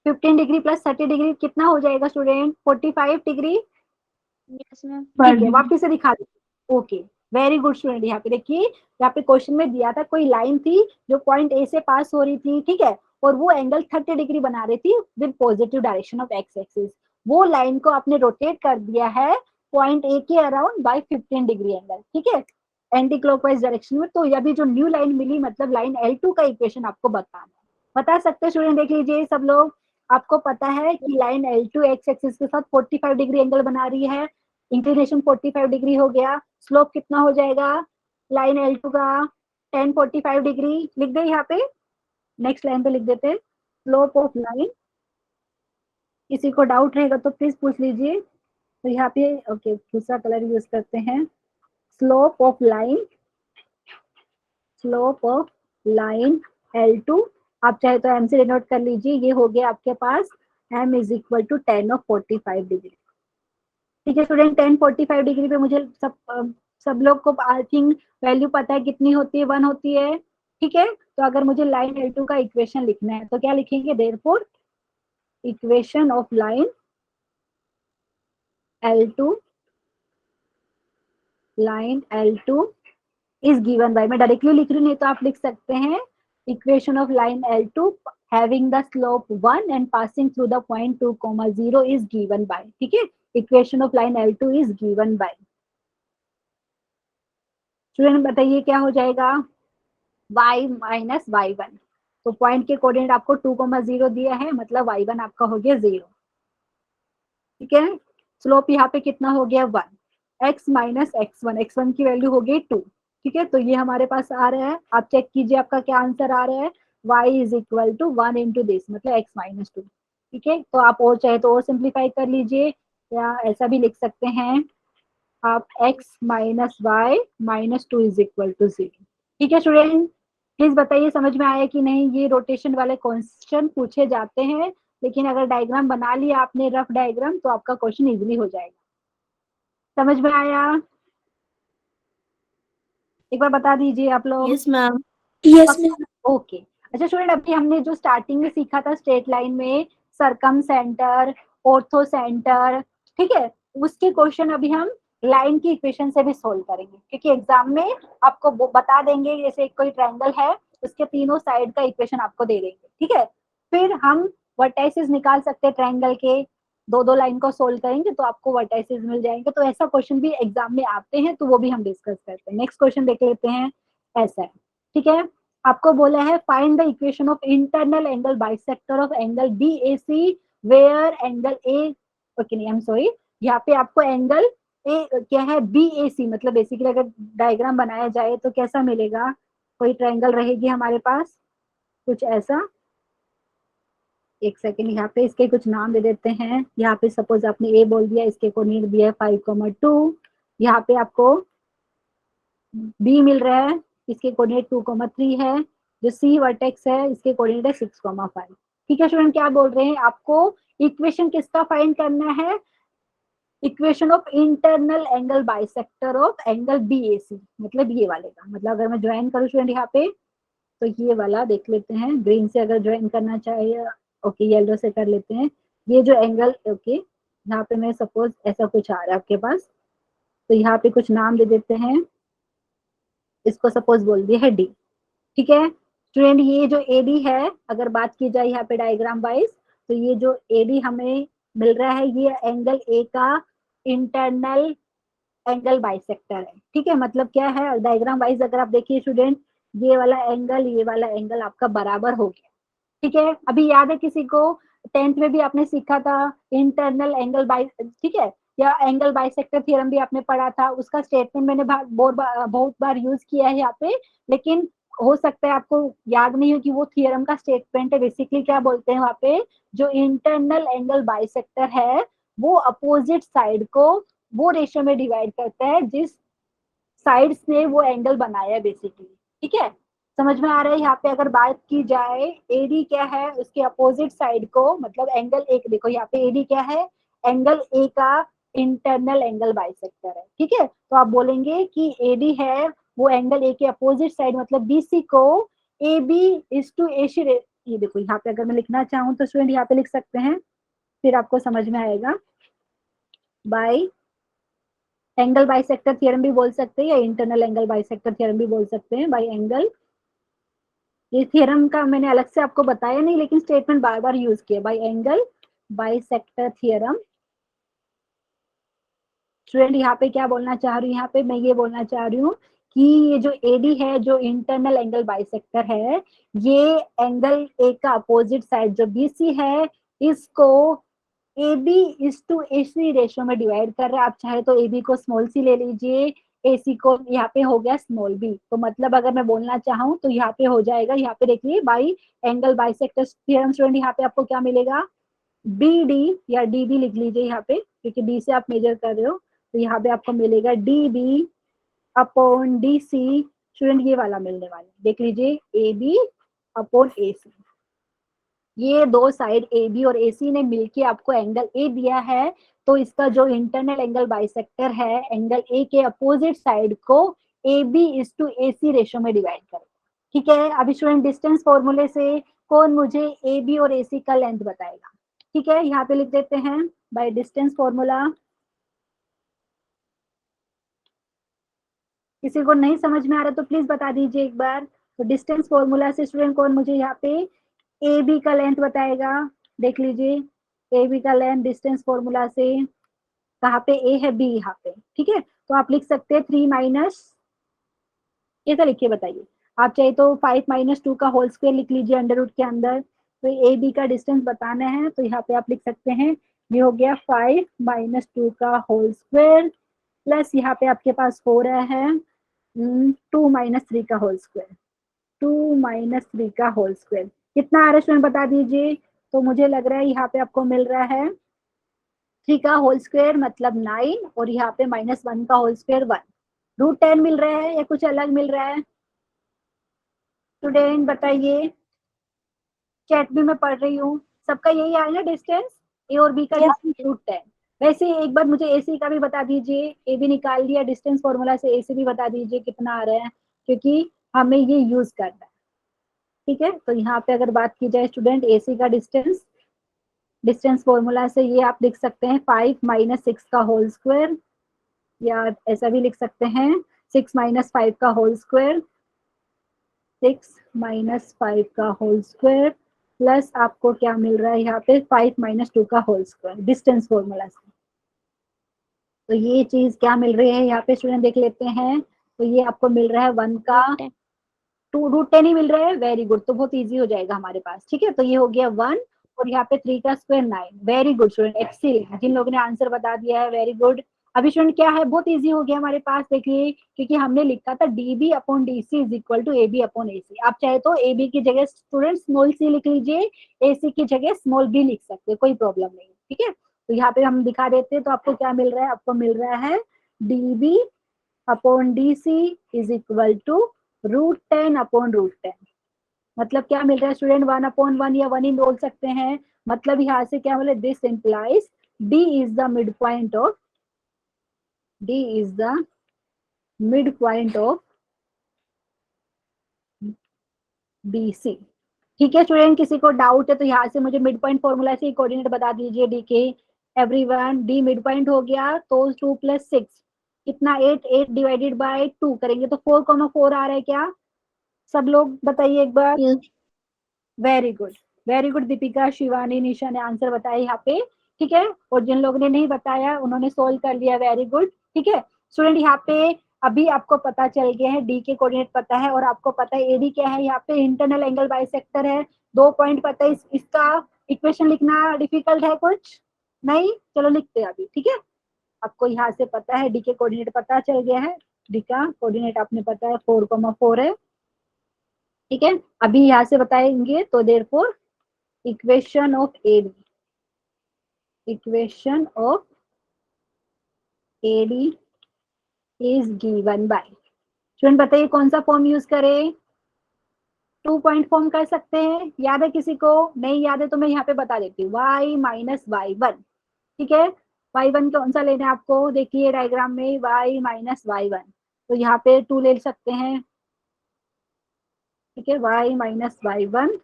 15 डिग्री प्लस 30 डिग्री कितना हो जाएगा स्टूडेंट? 45 डिग्री। Yes ma'am. ठीक है, वापिस से दिखा दीजिए। Okay, very good student. यहाँ पे देखिए, यहाँ पे क्वेश्चन में दिया था कोई लाइन थी जो पॉइंट ए से पास हो रही थी। ठीक है, और वो एंगल 30 डिग्री बना रही थी with positive direction of x axis. वो लाइन को आपने रोटेट कर दिया है पॉइंट ए के अराउंड बाय 15 डिग्री एंगल। ठीक है, एंटी क्लॉकवाइज डायरेक्शन में। तो अभी जो न्यू लाइन मिली, मतलब लाइन L2 का इक्वेशन आपको बताना है। बता सकते हैं स्टूडेंट? देख लीजिए सब लोग, आपको पता है कि लाइन L2 एक्स एक्सिस के साथ 45 डिग्री एंगल बना रही है, इंक्लिनेशन 45 डिग्री हो गया, स्लोप कितना हो जाएगा लाइन L2 का? 1045 डिग्री लिख दे यहाँ पे, नेक्स्ट लाइन पे लिख देते हैं स्लोप ऑफ लाइन। किसी को डाउट रहेगा तो प्लीज पूछ लीजिए। तो यहाँ पे ओके दूसरा कलर यूज करते हैं, slope of line, slope of line L2, आप चाहे तो M से डिनोट कर लीजिए, ये हो गया आपके पास M is equal to 10 of 45 degree. ठीक है स्टूडेंट, 1045 डिग्री पे मुझे सब लोग को आई थिंक वैल्यू पता है कितनी होती है, 1 होती है। ठीक है, तो अगर मुझे लाइन L2 का इक्वेशन लिखना है तो क्या लिखेंगे? Therefore equation of line L2, line L2 is given bye, मैं डायरेक्टली लिख रही हूँ, नहीं तो आप लिख सकते हैं equation of line L2 having the slope 1 and passing through the point 2, 0 is given by, ठीक है, equation of line L2 is given by। Student बताइए क्या हो जाएगा, y माइनस y1, तो पॉइंट के कोऑर्डिनेट आपको 2, 0 दिया है, मतलब y1 आपका हो गया 0, ठीक है। स्लोप यहाँ पे कितना हो गया 1, x माइनस x1, x1 की वैल्यू हो गई 2, ठीक है। तो ये हमारे पास आ रहा है, आप चेक कीजिए आपका क्या आंसर आ रहा है, y is equal to 1 into this, मतलब x माइनस 2, ठीक है। तो आप और चाहे तो और सिंप्लीफाई कर लीजिए, या ऐसा भी लिख सकते हैं आप, x minus y minus 2 is equal to 0, ठीक है। स्टूडेंट प्लीज बताइए समझ में आया कि नहीं, ये रोटेशन वाले क्वेश्चन पूछे जाते हैं, लेकिन अगर डायग्राम बना लिया आपने रफ डायग्राम तो आपका क्वेश्चन इजीली हो जाएगा। समझ में आया, एक बार बता दीजिए आप लोग। Yes, ma'am. Yes, ma'am. Okay, अच्छा स्टूडेंट, अभी हमने जो स्टार्टिंग में सीखा था स्ट्रेट लाइन में सरकम सेंटर, ऑर्थो सेंटर, ठीक है, उसके क्वेश्चन अभी हम लाइन की इक्वेशन से भी सोल्व करेंगे, क्योंकि एग्जाम में आपको बता देंगे जैसे कोई ट्रायंगल है उसके तीनों साइड का इक्वेशन आपको दे देंगे, ठीक है। फिर हम वर्टाइसेस निकाल सकते हैं ट्रायंगल के, दो दो लाइन को सोल्व करेंगे तो आपको वर्टाइसेस मिल जाएंगे, तो ऐसा क्वेश्चन भी एग्जाम में आते हैं, तो वो भी हम डिस्कस करते हैं। नेक्स्ट क्वेश्चन देख लेते हैं, ऐसा है, ठीक है। आपको बोला है find the equation of internal angle bisector of angle BAC where angle a, okay नहीं, आई एम सॉरी, यहाँ पे आपको एंगल ए क्या है BAC, मतलब बेसिकली अगर डायग्राम बनाया जाए तो कैसा मिलेगा, कोई ट्रायंगल रहेगी हमारे पास कुछ ऐसा, एक सेकेंड, यहाँ पे इसके कुछ नाम दे देते हैं। यहाँ पे सपोज आपने ए बोल दिया, इसके कोऑर्डिनेट दिया है 5,2, यहाँ पे आपको बी मिल रहा है, इसके कोऑर्डिनेट 2,3 है, जो सी वर्टेक्स है इसके कोऑर्डिनेट है 6,5, ठीक है। स्टूडेंट क्या बोल रहे हैं, आपको इक्वेशन किसका फाइंड करना है, equation of internal angle bisector of angle BAC, मतलब ये वाले का, मतलब अगर मैं ज्वाइन करूँ स्टूडेंट यहाँ पे, तो ये वाला देख लेते हैं, ग्रीन से अगर ज्वाइन करना चाहिए, ओके येलो से कर लेते हैं, ये जो एंगल, ओके यहाँ पे मैं सपोज ऐसा कुछ आ रहा है आपके पास, तो यहाँ पे कुछ नाम दे देते हैं, इसको सपोज बोल दिया है डी, ठीक है। स्टूडेंट ये जो एडी है, अगर बात की जाए यहाँ पे डायग्राम वाइज, तो ये जो एडी हमें मिल रहा है ये एंगल ए का इंटरनल एंगल बाइसेक्टर है, ठीक है। मतलब क्या है डायग्राम वाइज अगर आप देखिए स्टूडेंट, ये वाला एंगल ये वाला एंगल आपका बराबर हो गया, ठीक है। अभी याद है किसी को 10th में भी आपने सीखा था इंटरनल एंगल बाई, ठीक है, या एंगल बाइसेक्टर थ्योरम भी आपने पढ़ा था, उसका स्टेटमेंट मैंने बहुत बार यूज किया है यहाँ पे, लेकिन हो सकता है आपको याद नहीं हो कि वो थ्योरम का स्टेटमेंट है। बेसिकली क्या बोलते हैं वहाँ पे, जो इंटरनल एंगल बाइसेक्टर है वो अपोजिट साइड को वो रेशियो में डिवाइड करता है जिस साइड्स ने वो एंगल बनाया है बेसिकली, ठीक है। समझ में आ रहा है, यहाँ पे अगर बात की जाए एडी क्या है, उसके अपोजिट साइड को, मतलब एंगल एक, देखो यहाँ पे एडी क्या है, एंगल ए का इंटरनल एंगल बाइसेक्टर है, ठीक है। तो आप बोलेंगे कि एडी है वो एंगल ए के अपोजिट साइड, मतलब बीसी को A B is to AC, ये देखो यहाँ पे अगर मैं लिखना चाहूँ तो स्टूडेंट यहाँ पे लिख सकते हैं, फिर आपको समझ में आएगा, बाई एंगल बाइसेक्टर थ्योरम भी बोल सकते हैं, या इंटरनल एंगल बाइसेक्टर थ्योरम भी बोल सकते हैं, बाई एंगल, ये थ्योरम का मैंने अलग से आपको बताया नहीं, लेकिन स्टेटमेंट बार बार यूज किया, by angle bisector theorem. Student यहाँ पे क्या बोलना चाह रही हूँ, यहाँ पे मैं ये बोलना चाह रही हूँ कि ये जो एडी है जो इंटरनल एंगल बाइसेक्टर है, ये एंगल ए का अपोजिट साइड जो बीसी है इसको A B is to A C ratio में डिवाइड कर रहा है। आप चाहे तो ए बी को स्मॉल सी ले लीजिए, ए सी को यहाँ पे हो गया स्मॉल बी, तो मतलब अगर मैं बोलना चाहूँ तो यहाँ पे हो जाएगा, यहाँ पे देखिए by angle bisector theorem, student यहाँ पे आपको क्या मिलेगा, बी डी या डी बी लिख लीजिए यहाँ पे, क्योंकि बी से आप मेजर कर रहे हो, तो यहाँ पे आपको मिलेगा D B upon D C, student ये वाला मिलने वाला, देख लीजिए ए बी अपॉन ए सी, ये दो साइड ए बी और ए सी ने मिलके आपको एंगल ए दिया है, तो इसका जो इंटरनल एंगल बाइसेक्टर है एंगल ए के अपोजिट साइड को A B is to A C ratio में डिवाइड करें, ठीक है। अभी स्टूडेंट डिस्टेंस फॉर्मूले से कौन मुझे ए बी और ए सी का लेंथ बताएगा, ठीक है, यहाँ पे लिख देते हैं बाय डिस्टेंस फॉर्मूला। किसी को नहीं समझ में आ रहा तो प्लीज बता दीजिए एक बार, तो डिस्टेंस फॉर्मूला से स्टूडेंट कौन मुझे यहाँ पे ए बी का लेंथ बताएगा? देख लीजिए, ए बी का लेंथ डिस्टेंस फॉर्मूला से, कहाँ पे ए है, बी यहाँ पे, ठीक है। तो आप लिख सकते हैं 3 माइनस, ऐसा लिखिए बताइए। आप चाहे तो 5 माइनस 2 का होल स्क्वायर लिख लीजिए अंडर रूट के अंदर। तो ए बी का डिस्टेंस बताना है, तो यहाँ पे आप लिख सकते हैं, ये हो गया 5 माइनस 2 का होल स्क्वायर प्लस यहाँ पे आपके पास हो रहा है 2 माइनस 3 का होल स्क्वायर, 2 माइनस 3 का होल स्क्वायर कितना आ रहा है स्टूडेंट बता दीजिए। तो मुझे लग रहा है यहाँ पे आपको मिल रहा है 3 का होल स्क्वायर मतलब 9, और यहाँ पे -1 का होल स्क्वायर 1, √10 मिल रहा है या कुछ अलग मिल रहा है? स्टूडेंट बताइए, चैट भी मैं पढ़ रही हूँ, सबका यही आया ना डिस्टेंस, ए और बी का डिस्टेंस √10। वैसे एक बार मुझे ए सी का भी बता दीजिए, ए भी निकाल दिया डिस्टेंस फॉर्मूला से, ए सी भी बता दीजिए कितना आ रहा है, क्योंकि हमें ये यूज करना है, ठीक है। तो यहाँ पे अगर बात की जाए स्टूडेंट ए सी का डिस्टेंस फॉर्मूला से ये आप लिख सकते हैं 5 माइनस 6 का होल स्क्वायर, या ऐसा भी लिख सकते हैं 6 माइनस 5 का होल स्क्वायर, 6 माइनस 5 का होल स्क्वायर प्लस आपको क्या मिल रहा है यहाँ पे 5 माइनस 2 का होल स्क्वायर डिस्टेंस फॉर्मूला से। तो ये चीज क्या मिल रही है यहाँ पे स्टूडेंट देख लेते हैं। तो ये आपको मिल रहा है 1 का 2 √10 ही मिल रहा है, वेरी गुड। तो बहुत इजी हो जाएगा हमारे पास, ठीक है। तो ये हो गया 1 और यहाँ पे 3 का square 9, very good student, excellent. जिन लोगों ने आंसर बता दिया है वेरी गुड। अभी स्टूडेंट क्या है, बहुत इजी हो गया हमारे पास, देखिए, क्योंकि हमने लिखा था db upon dc is equal to ab upon ac। आप चाहे तो ab की जगह स्टूडेंट स्मॉल c लिख लीजिए, ac की जगह स्मॉल b लिख सकते हैं, कोई प्रॉब्लम नहीं, ठीक है। तो यहाँ पे हम दिखा देते हैं, तो आपको क्या मिल रहा है, आपको मिल रहा है db upon dc is equal to √10 upon √10। मतलब क्या मिल रहा है स्टूडेंट, 1/1 या 1 ही बोल सकते हैं। मतलब यहाँ से क्या बोले, this implies d is the mid point of BC, ठीक है स्टूडेंट। किसी को डाउट है तो यहाँ से मुझे मिड पॉइंट फॉर्मूला से कोऑर्डिनेट बता दीजिए डी के। एवरीवन, डी मिड पॉइंट हो गया, तो 2 + 6 कितना, 8, 8 डिवाइडेड बाय 2 करेंगे तो 4,4 आ रहा है क्या? सब लोग बताइए एक बार। Very good, very good Deepika, Shivani, Nisha ने आंसर बताया यहाँ पे, ठीक है। और जिन लोगों ने नहीं बताया उन्होंने सोल्व कर लिया, वेरी गुड, ठीक है स्टूडेंट। यहाँ पे अभी आपको पता चल गया है, डी के कोऑर्डिनेट पता है और आपको पता है एडी क्या है, यहाँ पे इंटरनल एंगल बाइसेक्टर है, 2 पॉइंट पता है। इसका इक्वेशन लिखना डिफिकल्ट है कुछ नहीं, चलो लिखते हैं अभी, ठीक है। आपको यहाँ से पता है, डी के कोऑर्डिनेट पता चल गया है, डी का कोऑर्डिनेट आपने पता है 4,4 है, ठीक है। अभी यहाँ से बताएंगे, तो therefore equation of AD is given by, student बताइए कौन सा फॉर्म यूज करें? 2 पॉइंट फॉर्म कर सकते हैं, याद है किसी को? नहीं याद है तो मैं यहाँ पे बता देती हूँ, y माइनस y1, ठीक है। y1 कौन सा लेना है आपको, देखिए डायग्राम में y माइनस y1, तो यहाँ पे 2 ले सकते हैं, ठीक है, y माइनस y1।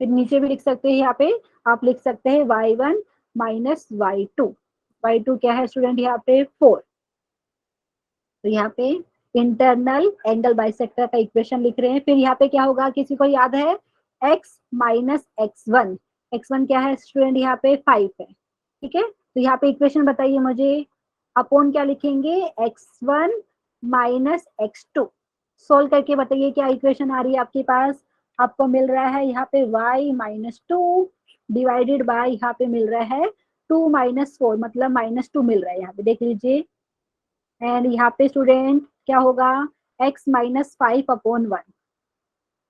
फिर नीचे भी लिख सकते हैं, यहाँ पे आप लिख सकते हैं y1 माइनस y2। y2 क्या है स्टूडेंट, यहाँ पे 4। तो यहाँ पे इंटरनल एंगल बाइसेक्टर का इक्वेशन लिख रहे हैं। फिर यहाँ पे क्या होगा, किसी को याद है? x माइनस x1, x1 क्या है स्टूडेंट, यहाँ पे 5 है, ठीक है। तो यहाँ पे इक्वेशन बताइए मुझे, अपॉन क्या लिखेंगे, x1 माइनस x2। सोल्व करके बताइए क्या इक्वेशन आ रही है आपके पास। आपको मिल रहा है यहाँ पे y माइनस 2 डिवाइडेड बाय, यहाँ पे मिल रहा है 2 माइनस 4, मतलब -2 मिल रहा है यहाँ पे, देख लीजिए। एंड यहाँ पे स्टूडेंट क्या होगा, x minus 5 upon 1,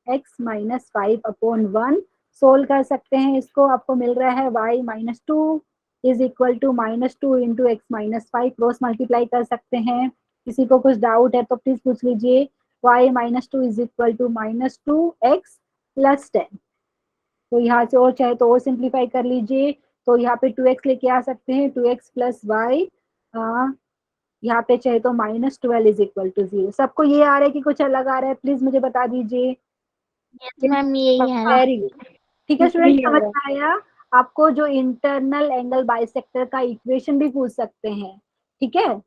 x minus 5 upon 1 solve कर सकते हैं इसको, आपको मिल रहा है y minus 2 is equal to -2 into x minus 5, cross multiply कर सकते हैं। किसी को कुछ डाउट है तो प्लीज पूछ लीजिए। y minus 2 is equal to -2x plus 10। तो यहाँ से और चाहे तो और सिंप्लीफाई कर लीजिए, तो यहाँ पे 2x लेके आ सकते हैं, 2x प्लस वाई, यहाँ पे चाहे तो -12 इज इक्वल टू 0। सबको ये आ रहा है कि कुछ अलग आ रहा है, प्लीज मुझे बता दीजिए। मैम यही है ना। वेरी गुड, ठीक है स्टूडेंट, समझ में आया आपको। जो इंटरनल एंगल बाइसेक्टर का इक्वेशन भी पूछ सकते हैं, ठीक है।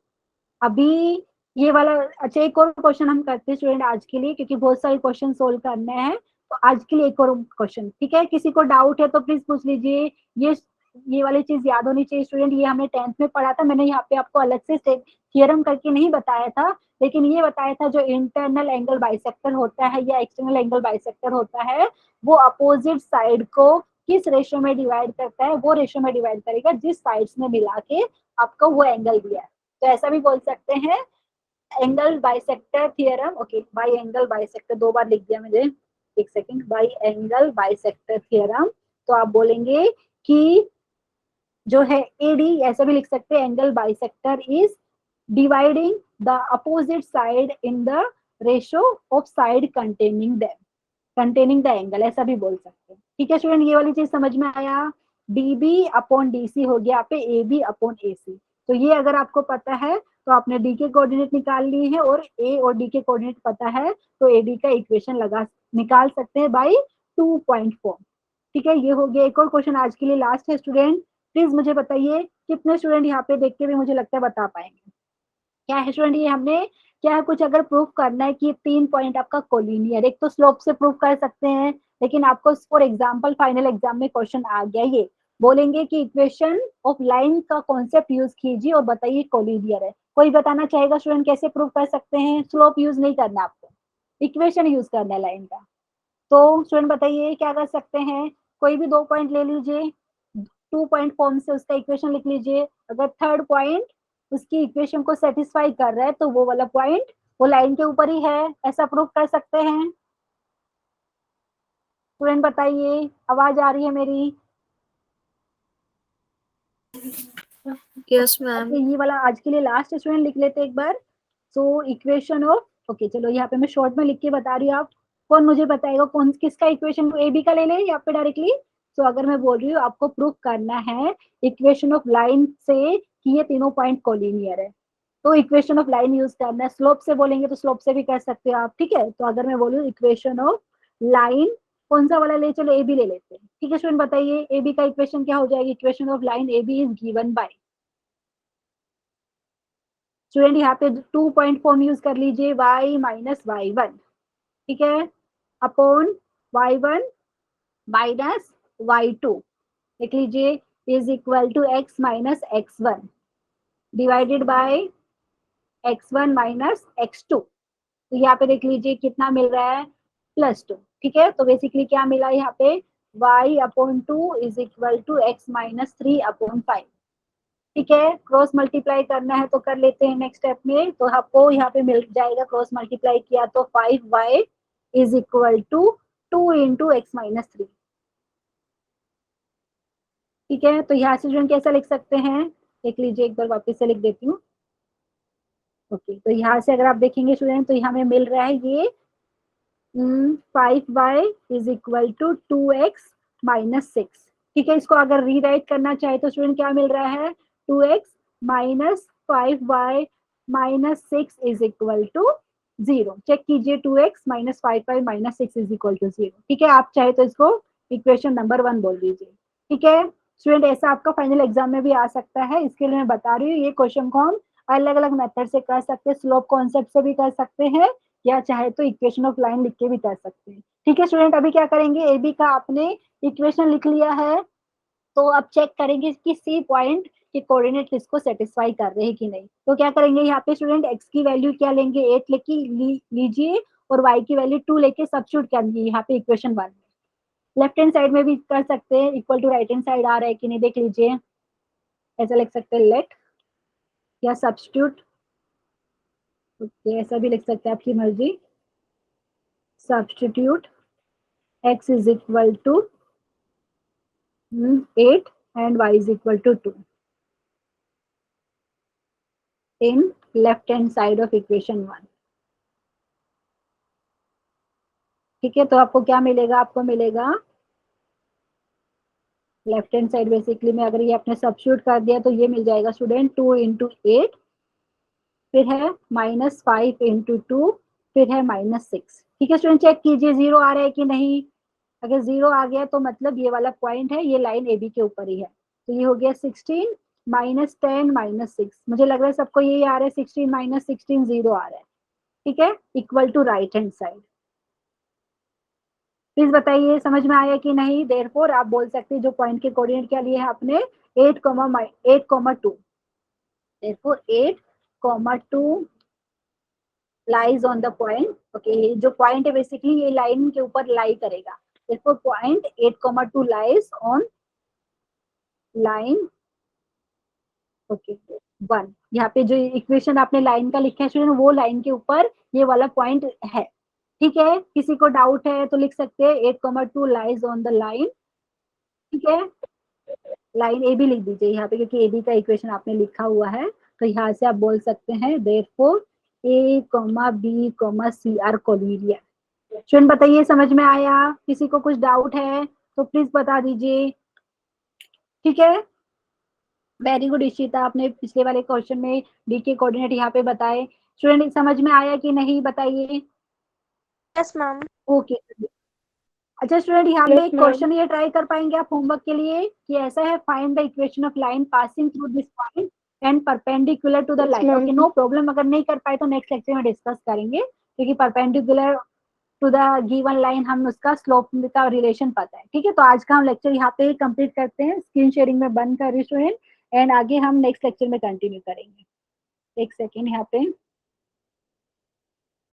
अभी ये वाला अच्छा, एक और क्वेश्चन हम करते हैं स्टूडेंट आज के लिए, क्योंकि बहुत सारे क्वेश्चन सोल्व करने हैं, तो आज के लिए एक और क्वेश्चन, ठीक है? किसी को डाउट है तो प्लीज पूछ लीजिए। ये वाली चीज याद होनी चाहिए स्टूडेंट, ये हमने 10th में पढ़ा था, मैंने यहाँ पे आपको अलग से थियरम करके नहीं बताया था, लेकिन ये बताया था जो इंटरनल एंगल बाइसेक्टर होता है या एक्सटर्नल एंगल बाइसेक्टर होता है, वो अपोजिट साइड को किस रेशियो में डिवाइड करता है, वो रेशियो में डिवाइड करेगा जिस साइड्स में मिला के आपको वो एंगल दिया है। तो ऐसा भी बोल सकते हैं angle bisector theorem. Okay, by angle bisector 2 बार लिख दिया मुझे, एक second, by angle bisector theorem. तो आप बोलेंगे कि जो है एडी, ऐसा भी लिख सकते हैं, angle bisector is dividing the opposite side in the ratio of side containing the angle, ऐसा भी बोल सकते हैं। ठीक है स्टूडेंट, ये वाली चीज समझ में आया? डीबी अपॉन डीसी हो गया पे एबी अपॉन एसी। तो ये अगर आपको पता है तो आपने डी के कोऑर्डिनेट निकाल लिए हैं, और ए और डी के कोऑर्डिनेट पता है तो एडी का इक्वेशन निकाल सकते हैं बाई 2.4। ठीक है, ये हो गया। एक और क्वेश्चन आज के लिए लास्ट है स्टूडेंट, प्लीज मुझे बताइए कितने स्टूडेंट यहाँ पे देख के भी मुझे लगता है बता पाएंगे। क्या है स्टूडेंट, ये हमने क्या है, कुछ अगर प्रूफ करना है कि 3 पॉइंट आपका कोलिनियर, एक तो स्लोप से प्रूफ कर सकते हैं, लेकिन आपको फॉर एग्जांपल फाइनल एग्जाम में क्वेश्चन आ गया, ये बोलेंगे कि इक्वेशन ऑफ लाइन का कॉन्सेप्ट यूज कीजिए और बताइए कोलिनियर है। कोई बताना चाहेगा स्टूडेंट कैसे प्रूफ कर सकते हैं? स्लोप यूज नहीं करना आपको, इक्वेशन यूज करना है लाइन का। तो स्टूडेंट बताइए क्या कर सकते हैं? कोई भी 2 पॉइंट ले लीजिए, 2 पॉइंट फॉर्म से उसका इक्वेशन लिख लीजिए, अगर थर्ड पॉइंट उसकी इक्वेशन को सेटिस्फाई कर रहा है तो वो वाला पॉइंट वो लाइन के ऊपर ही है, ऐसा प्रूफ कर सकते हैं। स्टूडेंट बताइए, आवाज आ रही है मेरी? Yes ma'am. ये वाला आज के लिए लास्ट स्टूडेंट लिख लेते एक बार। सो इक्वेशन ऑफ, ओके चलो यहाँ पे मैं शॉर्ट में लिख के बता रही हूँ, आप कौन मुझे बताएगा कौन किसका इक्वेशन, ए बी का ले ले या पे डायरेक्टली? सो अगर मैं बोल रही हूँ आपको प्रूफ करना है इक्वेशन ऑफ लाइन से कि ये तीनों पॉइंट कोलिनियर है, तो इक्वेशन ऑफ लाइन यूज करना है। स्लोप से बोलेंगे तो स्लोप से भी कर सकते हो आप, ठीक है? तो अगर मैं बोलूँ इक्वेशन ऑफ लाइन, कौन सा वाला ले, चलो ए बी ले लेते हैं। ठीक है स्टूडेंट बताइए ए बी का इक्वेशन क्या हो जाएगी? Equation of line A B is given by, student यहाँ पे 2 पॉइंट फॉर्म यूज कर लीजिए, y माइनस वाई वन, ठीक है, upon y one minus y two, लिख लीजिए, is equal to x minus x one divided by x one minus x two. तो यहाँ पे देख लीजिए कितना मिल रहा है, +2। ठीक है, तो बेसिकली क्या मिला यहाँ पे, y upon two is equal to x minus 3 upon 5। ठीक है, क्रॉस मल्टीप्लाई करना है तो कर लेते हैं नेक्स्ट स्टेप में। तो आपको यहाँ पे मिल जाएगा, क्रॉस मल्टीप्लाई किया तो 5y is equal to 2 into x minus 3। ठीक है, तो यहाँ से स्टूडेंट कैसा लिख सकते हैं, देख लीजिए एक बार वापस से लिख देती हूँ। ओके, तो यहाँ से अगर आप देखेंगे स्टूडेंट तो यहाँ हमें मिल रहा है ये 5y is equal to 2x minus 6। ठीक है, इसको अगर रीराइट करना चाहे तो स्टूडेंट क्या मिल रहा है, 2x minus 5y minus 6 is equal to 0। Check कीजिए, 2x minus 5y minus 6 is equal to 0। ठीक है, आप चाहे तो इसको इक्वेशन नंबर 1 बोल दीजिए। ठीक है स्टूडेंट, ऐसा आपका फाइनल एग्जाम में भी आ सकता है, इसके लिए मैं बता रही हूँ, ये क्वेश्चन को हम अलग अलग मेथड से कर सकते हैं, स्लोप कॉन्सेप्ट से भी कर सकते हैं, या चाहे तो इक्वेशन ऑफ लाइन लिख के भी कर सकते हैं। ठीक है स्टूडेंट, अभी क्या करेंगे, ए बी का आपने इक्वेशन लिख लिया है, तो अब चेक करेंगे कि सी पॉइंट के कोऑर्डिनेट इसको सेटिस्फाई कर रहे हैं कि नहीं। तो क्या करेंगे, यहाँ पे स्टूडेंट एक्स की वैल्यू क्या लेंगे, 8 लेके लीजिए, और वाई की वैल्यू 2 लेके सब्स्टिट्यूट करिए यहाँ पे इक्वेशन 1 में। लेफ्ट हैंड साइड में भी कर सकते हैं, equal to right hand side आ रहा है कि नहीं देख लीजिए, ऐसा लिख सकते हैं लेट या सब्स्टिट्यूट। ओके, ऐसा भी लिख सकते हैं, आपकी मर्जी। Substitute x is equal to 8 and y is equal to 2 in left hand side of equation 1। ठीक है, तो आपको क्या मिलेगा, आपको मिलेगा लेफ्ट हैंड साइड बेसिकली में अगर ये आपने सब्स्टिट्यूट कर दिया तो ये मिल जाएगा स्टूडेंट 2 इंटू 8, फिर है माइनस 5 इंटू 2, फिर है माइनस 6। ठीक है स्टूडेंट, चेक कीजिए 0 आ रहा है कि नहीं। अगर 0 आ गया तो मतलब ये वाला पॉइंट है, ये लाइन ए बी के ऊपर ही है, तो ये हो गया 16 -10 -6, मुझे लग रहा है सबको यही आ रहा है, 16 - 16 0 आ रहा है, ठीक है, equal to right hand side. Please बताइए समझ में आया कि नहीं। देयरफॉर आप बोल सकते हैं जो पॉइंट के कोऑर्डिनेट क्या लिए है आपने 8,2, therefore 8,2 lies on the point. Okay, जो पॉइंट है बेसिकली ये लाइन के ऊपर लाई करेगा, therefore point 8,2 lies on line, okay 1। यहाँ पे जो इक्वेशन आपने लाइन का लिखा है स्टूडेंट, वो लाइन के ऊपर ये वाला पॉइंट है, ठीक है। किसी को डाउट है तो लिख सकते हैं 8,2 लाइज ऑन द लाइन, ठीक है। लाइन ए बी लिख दीजिए यहाँ पे, क्योंकि ए बी का इक्वेशन आपने लिखा हुआ है, तो यहाँ से आप बोल सकते हैं therefore A, B, C are collinear. Student बताइए समझ में आया, किसी को कुछ डाउट है तो प्लीज बता दीजिए, ठीक है। वेरी गुड इशिता, आपने पिछले वाले क्वेश्चन में डी के कोऑर्डिनेट यहाँ पे बताए। स्टूडेंट समझ में आया कि नहीं बताइए। Yes ma'am. ओके, अच्छा स्टूडेंट यहाँ पे Yes, एक ma'am. क्वेश्चन ये ट्राई कर पाएंगे आप होमवर्क के लिए कि ऐसा है, find the equation of line passing through this point and perpendicular to the Yes, line. ma'am. Okay, no problem, अगर नहीं कर पाए तो नेक्स्ट लेक्चर में डिस्कस करेंगे, क्योंकि perpendicular to the given line हम उसका स्लोप का रिलेशन पता है, ठीक है। तो आज का हम लेक्चर यहाँ पे कंप्लीट करते हैं, स्क्रीन शेयरिंग में बंद कर रही स्टूडेंट, एंड आगे हम नेक्स्ट लेक्चर में कंटिन्यू करेंगे। एक सेकेंड यहाँ पे